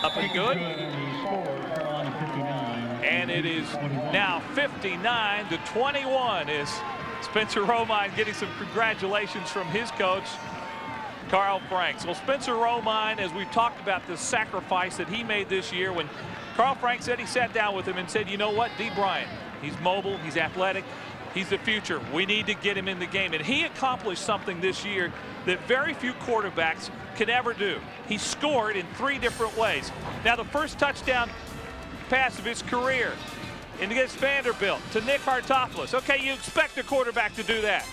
Up and good. And it is now 59-21 as Spencer Romine getting some congratulations from his coach, Carl Franks. Well, Spencer Romine, as we've talked about the sacrifice that he made this year, when Carl Franks said he sat down with him and said, you know what, D. Bryant, he's mobile, he's athletic, he's the future. We need to get him in the game. And he accomplished something this year that very few quarterbacks can ever do. He scored in 3 different ways. Now, the first touchdown pass of his career against Vanderbilt to Nick Hartopoulos. Okay, you expect a quarterback to do that.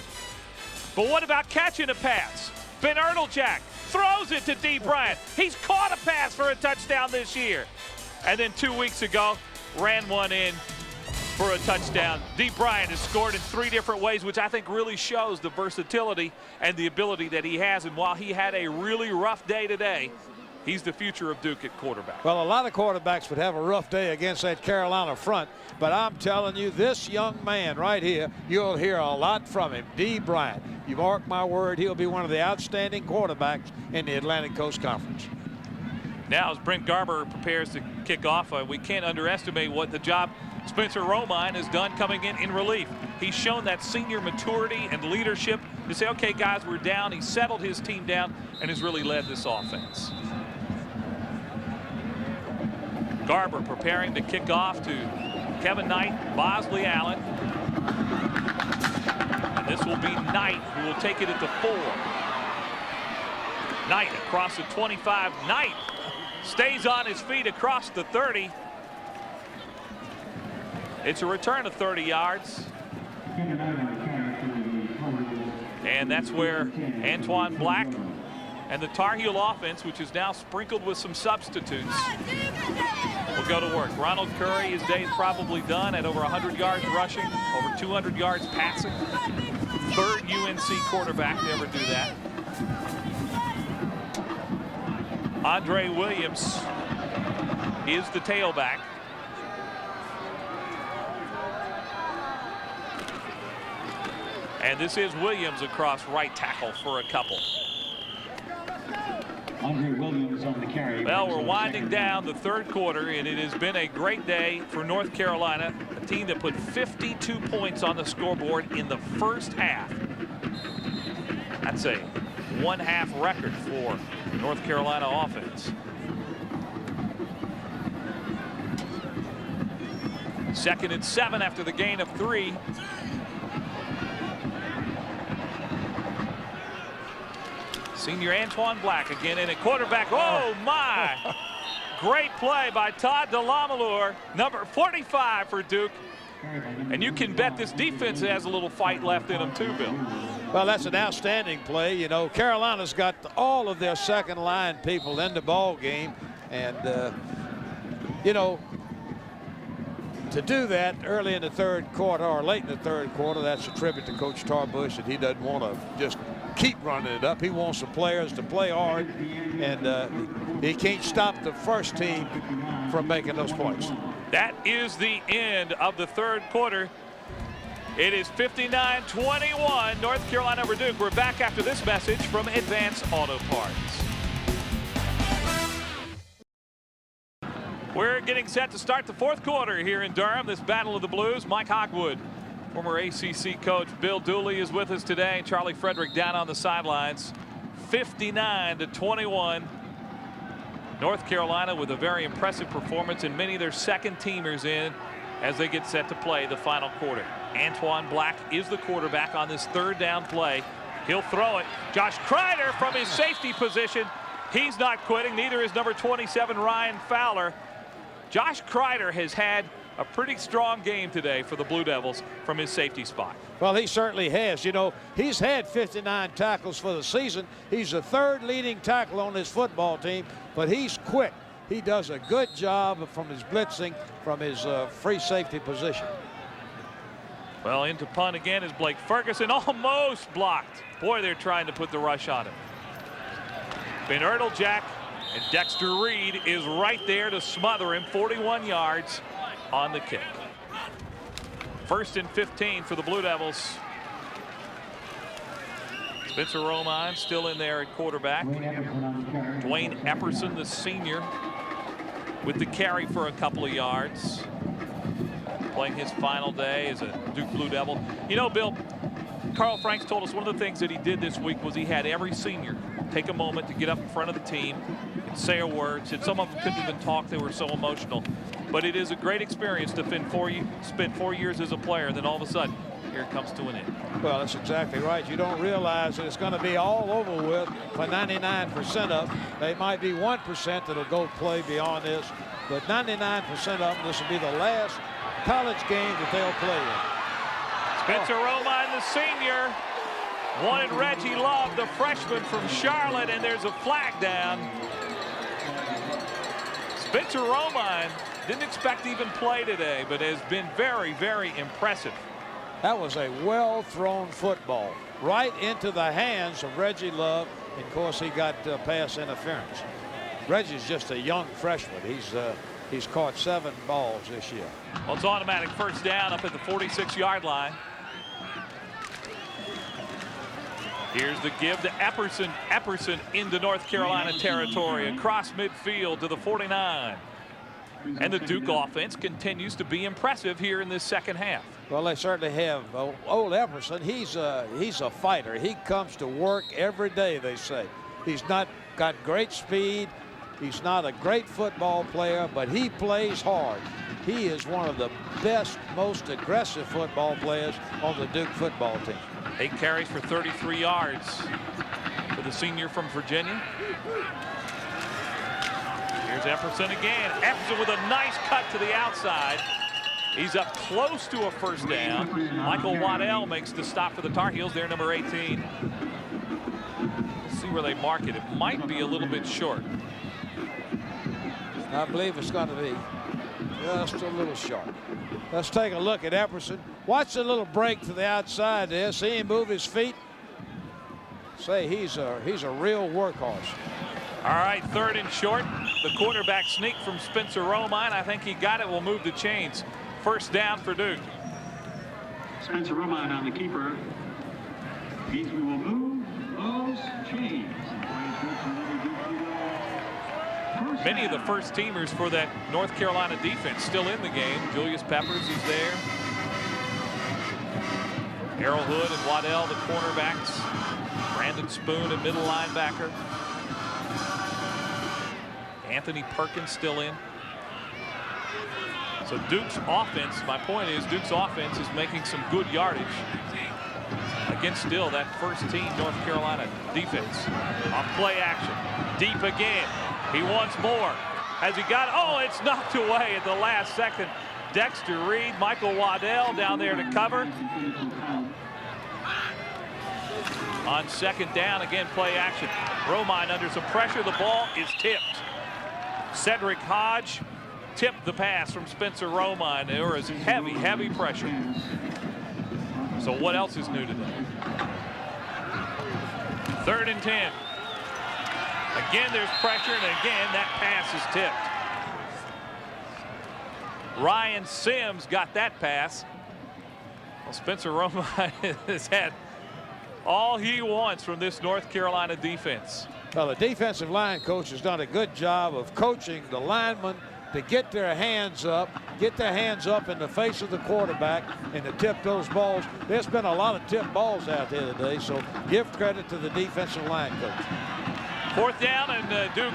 But what about catching a pass? Ben Jack throws it to D. Bryant. He's caught a pass for a touchdown this year. And then 2 weeks ago, ran one in for a touchdown. D. Bryant has scored in 3 different ways, which I think really shows the versatility and the ability that he has. And while he had a really rough day today, he's the future of Duke at quarterback. Well, a lot of quarterbacks would have a rough day against that Carolina front, but I'm telling you, this young man right here, you'll hear a lot from him. D. Bryant, you mark my word, he'll be one of the outstanding quarterbacks in the Atlantic Coast Conference. Now, as Brent Garber prepares to kick off, we can't underestimate what the job Spencer Romine has done coming in relief. He's shown that senior maturity and leadership to say, okay, guys, we're down. He settled his team down and has really led this offense. Garber preparing to kick off to Kevin Knight, Bosley Allen. And this will be Knight who will take it at the 4. Knight across the 25. Knight stays on his feet across the 30. It's a return of 30 yards. And that's where Antoine Black and the Tar Heel offense, which is now sprinkled with some substitutes, will go to work. Ronald Curry, his day is probably done at over 100 yards rushing, over 200 yards passing. Third UNC quarterback to ever do that. Andre Williams is the tailback. And this is Williams across right tackle for a couple. Andre Williams on the carry. Well, we're winding down the third quarter, and it has been a great day for North Carolina, a team that put 52 points on the scoreboard in the first half. That's a one-half record for North Carolina offense. Second and 7 after the gain of 3. Senior Antoine Black again in at quarterback. Oh my! Great play by Todd DeLamalure, number 45 for Duke. And you can bet this defense has a little fight left in them too, Bill. Well, that's an outstanding play. You know, Carolina's got all of their second line people in the ball game, and you know, to do that early in the third quarter or late in the third quarter, that's a tribute to Coach Tarbush, that he doesn't want to just keep running it up. He wants the players to play hard, and he can't stop the first team from making those points. That is the end of the third quarter. It is 59-21, North Carolina over Duke. We're back after this message from Advance Auto Parts. We're getting set to start the fourth quarter here in Durham, this Battle of the Blues. Mike Hogwood, former ACC coach Bill Dooley is with us today. Charlie Frederick down on the sidelines. 59-21. North Carolina with a very impressive performance, and many of their second teamers in as they get set to play the final quarter. Antoine Black is the quarterback on this third down play. He'll throw it. Josh Kreider from his safety position. He's not quitting. Neither is number 27 Ryan Fowler. Josh Kreider has had a pretty strong game today for the Blue Devils from his safety spot. Well, he certainly has. You know, he's had 59 tackles for the season. He's the third leading tackle on this football team, but he's quick. He does a good job from his blitzing from his free safety position. Well, into punt again is Blake Ferguson, almost blocked. Boy, they're trying to put the rush on him. Ben Ertlejack and Dexter Reed is right there to smother him. 41 yards on the kick. First and 15 for the Blue Devils. Spencer Romine still in there at quarterback. Dwayne Epperson, the senior, with the carry for a couple of yards. Playing his final day as a Duke Blue Devil. You know, Bill, Carl Franks told us one of the things that he did this week was he had every senior take a moment to get up in front of the team and say a word. Said some of them couldn't even talk, they were so emotional. But it is a great experience to spend 4 years as a player, and then all of a sudden, here it comes to an end. Well, that's exactly right. You don't realize that it's going to be all over with for 99% of them. They might be 1% that'll go play beyond this, but 99% of them, this will be the last college game that they'll play in. Spencer Romine, the senior, wanted Reggie Love, the freshman from Charlotte, and there's a flag down. Spencer Romine didn't expect to even play today, but has been very, very impressive. That was a well-thrown football right into the hands of Reggie Love. And of course, he got pass interference. Reggie's just a young freshman. He's caught 7 balls this year. Well, it's automatic first down up at the 46-yard line. Here's the give to Epperson. Epperson into North Carolina territory across midfield to the 49. And the Duke offense continues to be impressive here in this second half. Well, they certainly have. Old Epperson, he's a fighter. He comes to work every day, they say. He's not got great speed. He's not a great football player, but he plays hard. He is one of the best, most aggressive football players on the Duke football team. 8 carries for 33 yards for the senior from Virginia. Here's Epperson again. Epperson with a nice cut to the outside. He's up close to a first down. Michael Waddell makes the stop for the Tar Heels. They're number 18. Let's see where they mark it. It might be a little bit short. I believe it's going to be just a little short. Let's take a look at Epperson. Watch the little break to the outside there. See him move his feet. Say he's a real workhorse. All right, 3rd and short. The quarterback sneak from Spencer Romine. I think he got it. We'll move the chains. First down for Duke. Spencer Romine on the keeper. Means we will move those chains. Many of the first teamers for that North Carolina defense still in the game. Julius Peppers is there. Errol Hood and Waddell, the cornerbacks. Brandon Spoon, a middle linebacker. Anthony Perkins still in. So Duke's offense, my point is Duke's offense is making some good yardage against still that first team North Carolina defense. Off play action. Deep again. He wants more. Has he got it? Oh, it's knocked away at the last second. Dexter Reed, Michael Waddell down there to cover. On 2nd down, again, play action. Romine under some pressure. The ball is tipped. Cedric Hodge tipped the pass from Spencer Romine. There was heavy, heavy pressure. So what else is new today? 3rd and 10. Again, there's pressure, and again, that pass is tipped. Ryan Sims got that pass. Well, Spencer Romine has had all he wants from this North Carolina defense. Well, the defensive line coach has done a good job of coaching the linemen to get their hands up in the face of the quarterback and to tip those balls. There's been a lot of tipped balls out there today, so give credit to the defensive line coach. 4th down, and Duke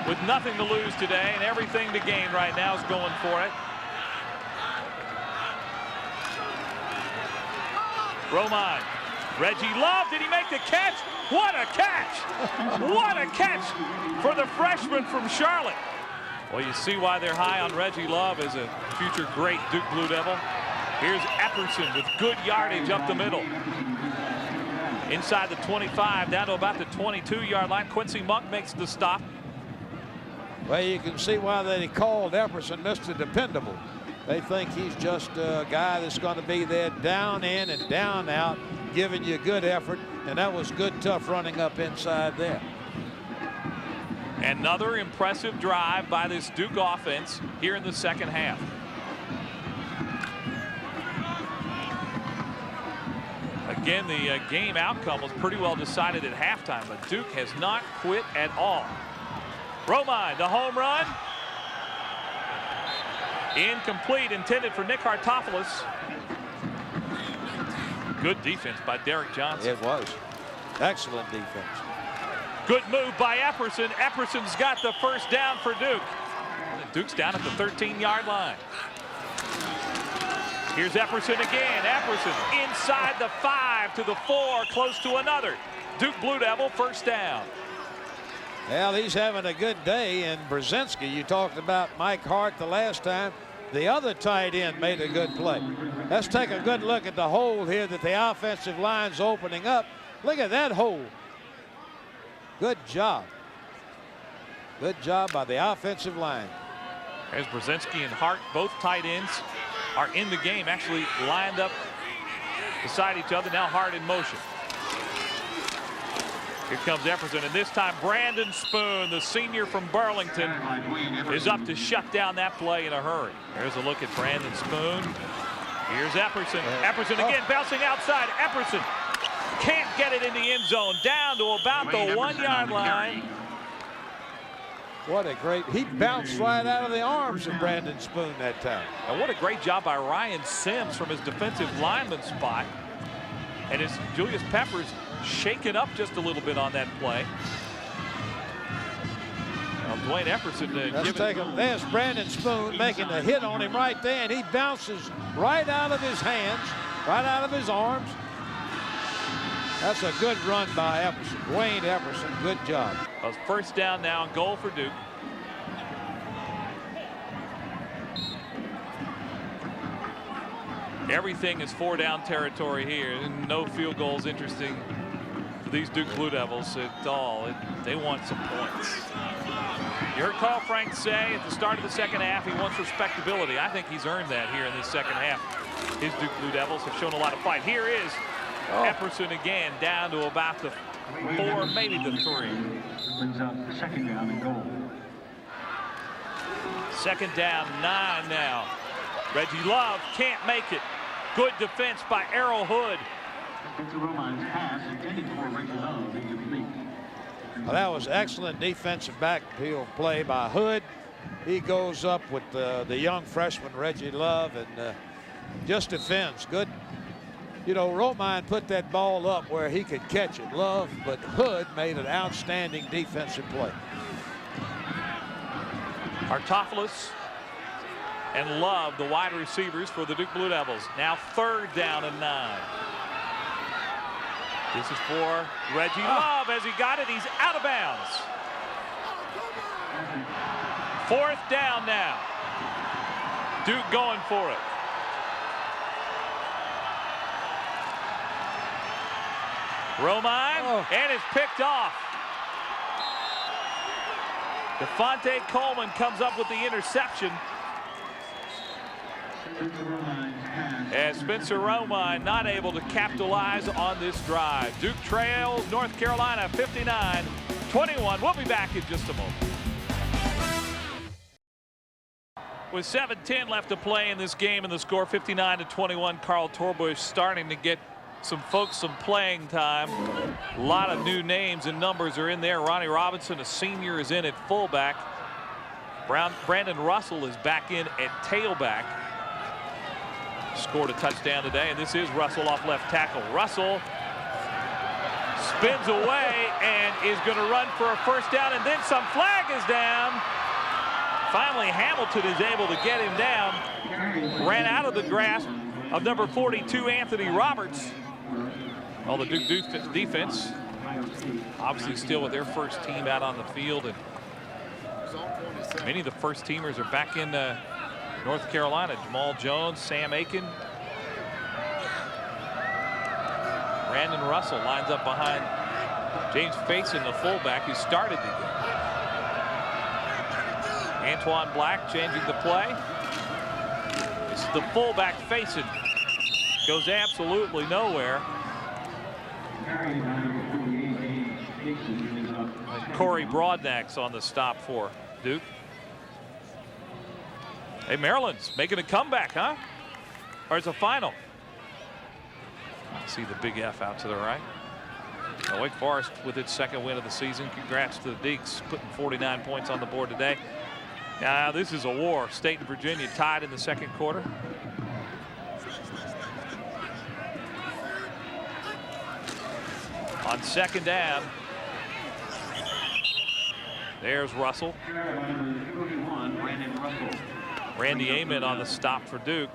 with nothing to lose today and everything to gain right now is going for it. Romine. Reggie Love, did he make the catch? What a catch! What a catch for the freshman from Charlotte. Well, you see why they're high on Reggie Love as a future great Duke Blue Devil. Here's Epperson with good yardage up the middle. Inside the 25, down to about the 22-yard line. Quincy Monk makes the stop. Well, you can see why they called Epperson Mr. Dependable. They think he's just a guy that's going to be there down in and down out, giving you good effort, and that was good, tough running up inside there. Another impressive drive by this Duke offense here in the 2nd half. Again, the game outcome was pretty well decided at halftime, but Duke has not quit at all. Romine, the home run. Incomplete, intended for Nick Hartopoulos. Good defense by Derek Johnson. It was. Excellent defense. Good move by Epperson. Epperson's got the first down for Duke. Duke's down at the 13-yard line. Here's Epperson again. Epperson inside the 5 to the 4, close to another. Duke Blue Devil, first down. Well, he's having a good day, and Brzezinski, you talked about Mike Hart the last time. The other tight end made a good play. Let's take a good look at the hole here that the offensive line's opening up. Look at that hole. Good job. Good job by the offensive line. There's Brzezinski and Hart, both tight ends, are in the game, actually lined up beside each other. Now Hart in motion. Here comes Epperson, and this time Brandon Spoon, the senior from Burlington, is up to shut down that play in a hurry. There's a look at Brandon Spoon. Here's Epperson. Epperson again, bouncing outside. Epperson can't get it in the end zone. Down to about the 1-yard line. What a great, he bounced right out of the arms of Brandon Spoon that time. And what a great job by Ryan Sims from his defensive lineman spot. And it's Julius Peppers shaken up just a little bit on that play. Well, Dwayne Epperson there's Brandon Spoon making the hit on him right there, and he bounces right out of his hands, right out of his arms. That's a good run by Epperson. Dwayne Epperson, good job. Well, first down now, goal for Duke. Everything is 4-down territory here, and no field goals interesting for these Duke Blue Devils at all. They want some points. You heard Carl Franks say at the start of the second half he wants respectability. I think he's earned that here in this second half. His Duke Blue Devils have shown a lot of fight. Here is Epperson again, down to about the 4, maybe the 3. Brings up second down and goal. Second down, 9 now. Reggie Love can't make it. Good defense by Errol Hood. Spencer Romine's pass intended for Reggie Love, incomplete. Well, that was excellent defensive backfield play by Hood. He goes up with the young freshman Reggie Love and just defends. Good. You know, Romine put that ball up where he could catch it, Love, but Hood made an outstanding defensive play. Artophilus and Love, the wide receivers for the Duke Blue Devils. Now 3rd down and 9. This is for Reggie Love. As he got it, he's out of bounds. 4th down now. Duke going for it. Romine, and it's picked off. DeFonte Coleman comes up with the interception. As Spencer Romine not able to capitalize on this drive. Duke trails North Carolina 59-21. We'll be back in just a moment. With 7:10 left to play in this game and the score 59-21, Carl Torbush starting to get some folks some playing time. A lot of new names and numbers are in there. Ronnie Robinson, a senior, is in at fullback. Brandon Russell is back in at tailback. Scored a touchdown today, and this is Russell off left tackle. Russell spins away and is going to run for a 1st down, and then some. Flag is down. Finally, Hamilton is able to get him down. Ran out of the grasp of number 42, Anthony Roberts. All the Duke defense obviously still with their first team out on the field, and many of the first teamers are back in North Carolina. Jamal Jones, Sam Aiken. Brandon Russell lines up behind James Faison, the fullback, who started the game. Antoine Black changing the play. This is the fullback, Faison. Goes absolutely nowhere. Corey Broadnax on the stop for Duke. Hey, Maryland's making a comeback, huh? Or it's a final. See the big F out to the right. Now, Wake Forest with its 2nd win of the season. Congrats to the Deacs, putting 49 points on the board today. Now, this is a war. State and Virginia tied in the 2nd quarter. On 2nd down, there's Russell. Randy Amen on the stop for Duke.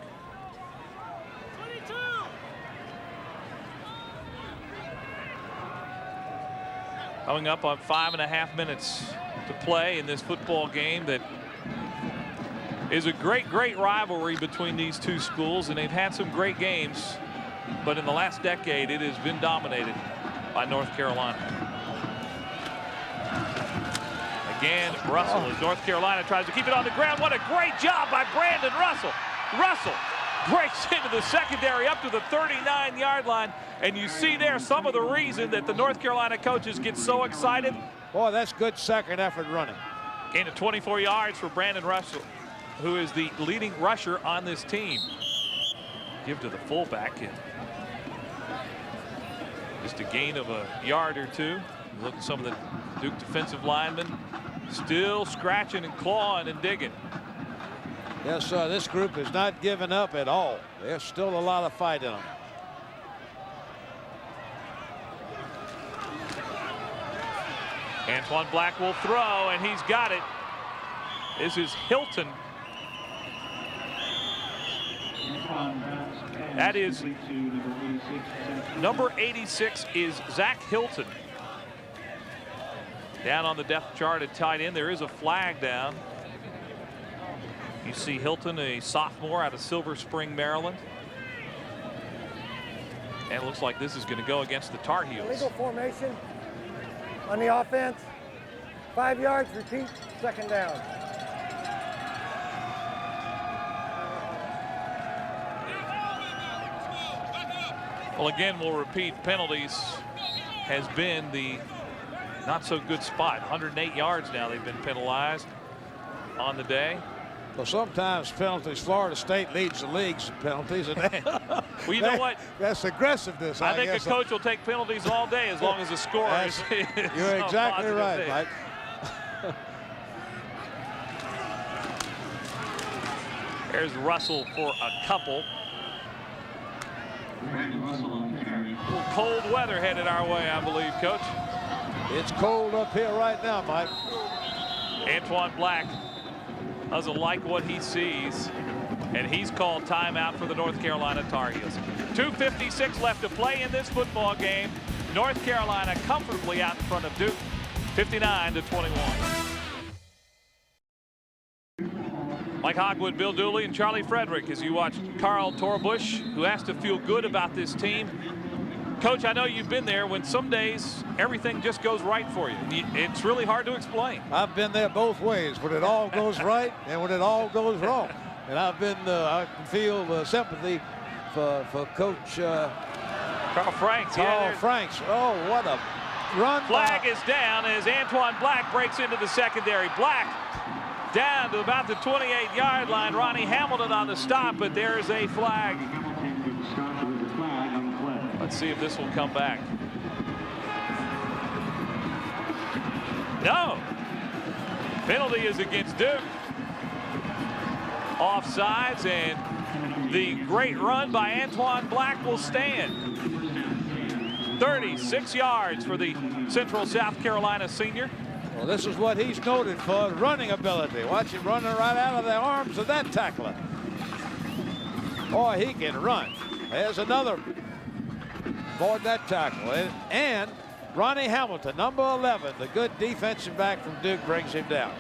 Coming up on 5.5 minutes to play in this football game that is a great rivalry between these two schools, and they've had some great games, but in the last decade it has been dominated by North Carolina. Again, Russell as North Carolina tries to keep it on the ground. What a great job by Brandon Russell. Russell breaks into the secondary up to the 39-yard line, and you see there some of the reason that the North Carolina coaches get so excited. Boy, that's good second effort running. Gain of 24 yards for Brandon Russell, who is the leading rusher on this team. Give to the fullback, and just a gain of a yard or two. Look at some of the Duke defensive linemen still scratching and clawing and digging. Yes, this group is not giving up at all. There's still a lot of fight in them. Antoine Black will throw, and he's got it. This is Hilton. That is number 86 is Zach Hilton. Down on the depth chart at tight end, there is a flag down. You see Hilton, a sophomore out of Silver Spring, Maryland. And it looks like this is going to go against the Tar Heels. Illegal formation on the offense. 5 yards, repeat, second down. Well, again, we'll repeat, penalties has been the not so good spot. 108 yards now they've been penalized on the day. Well, sometimes penalties, Florida State leads the leagues in penalties. And well, you know what? That's aggressiveness. I think a coach will take penalties all day as long as the score is. You're exactly right, Mike. There's Russell for a couple. Cold weather headed our way, I believe, Coach. It's cold up here right now, Mike. Antoine Black doesn't like what he sees, and he's called timeout for the North Carolina Tar Heels. 2:56 left to play in this football game. North Carolina comfortably out in front of Duke, 59-21. Mike Hogwood, Bill Dooley, and Charlie Frederick as you watch Carl Torbush, who has to feel good about this team. Coach, I know you've been there when some days everything just goes right for you. It's really hard to explain. I've been there both ways, when it all goes right and when it all goes wrong. And I've been, I can feel sympathy for Coach Carl Franks. Carl Franks. Oh, what a run. Flag is down as Antoine Black breaks into the secondary. Black down to about the 28-yard line. Ronnie Hamilton on the stop, but there's a flag. Let's see if this will come back. No. Penalty is against Duke. Offsides, and the great run by Antoine Black will stand. 36 yards for the Central South Carolina senior. Well, this is what he's noted for, running ability. Watch him running right out of the arms of that tackler. Boy, he can run. There's another. Avoid that tackle. And Ronnie Hamilton, number 11, the good defensive back from Duke, brings him down.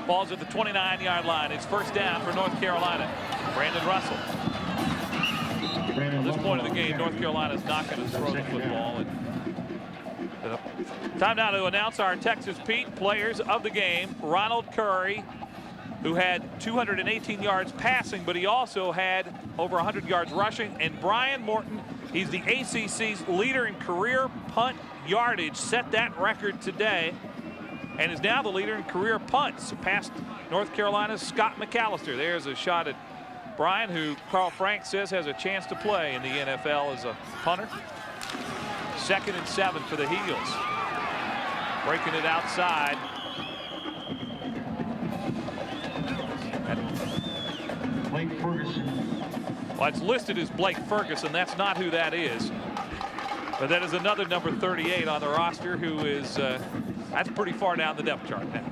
Ball's at the 29-yard line. It's first down for North Carolina. Brandon Russell. At this point of the game, North Carolina's not going to throw the football. Time now to announce our Texas Pete players of the game. Ronald Curry, who had 218 yards passing, but he also had over 100 yards rushing. And Brian Morton, he's the ACC's leader in career punt yardage, set that record today, and is now the leader in career punts, past North Carolina's Scott McAllister. There's a shot at Brian, who Carl Frank says has a chance to play in the NFL as a punter. 2nd and 7 for the Heels. Breaking it outside. Blake Ferguson. Well, it's listed as Blake Ferguson. That's not who that is. But that is another number 38 on the roster who is, that's pretty far down the depth chart now.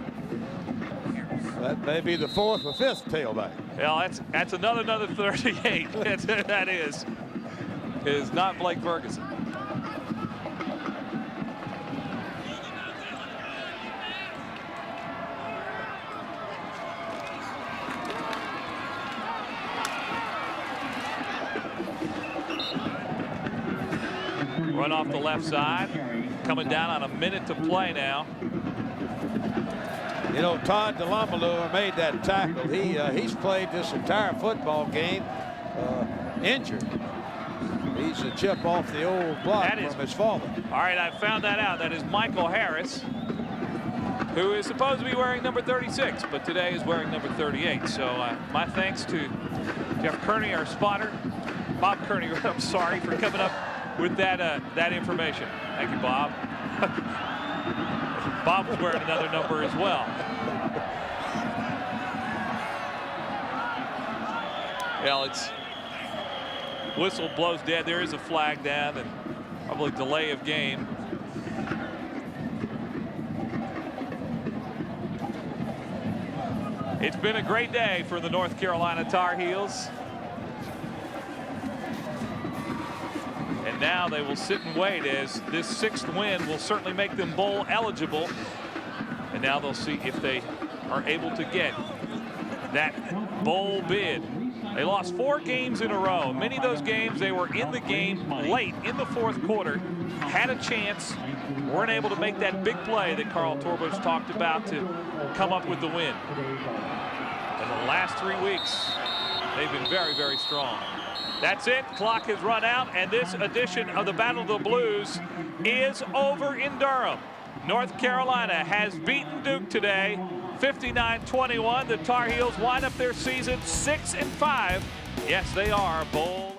That may be the 4th or 5th tailback. Well, that's another 38. That is not Blake Ferguson. Run off the left side, coming down on a minute to play now. You know, Todd DeLambalure made that tackle. He's played this entire football game injured. He's a chip off the old block from his father. All right, I found that out. That is Michael Harris, who is supposed to be wearing number 36, but today is wearing number 38. So my thanks to Jeff Kearney, our spotter. Bob Kearney, I'm sorry, for coming up with that information. Thank you, Bob. Bob was wearing another number as well. Well, it's whistle blows dead. There is a flag down and probably delay of game. It's been a great day for the North Carolina Tar Heels. And now they will sit and wait, as this 6th win will certainly make them bowl eligible. And now they'll see if they are able to get that bowl bid. They lost 4 games in a row. Many of those games, they were in the game late in the 4th quarter, had a chance, weren't able to make that big play that Carl Torbush talked about to come up with the win. In the last 3 weeks, they've been very, very strong. That's it. Clock has run out, and this edition of the Battle of the Blues is over in Durham. North Carolina has beaten Duke today, 59-21. The Tar Heels wind up their season 6-5. Yes, they are bowl.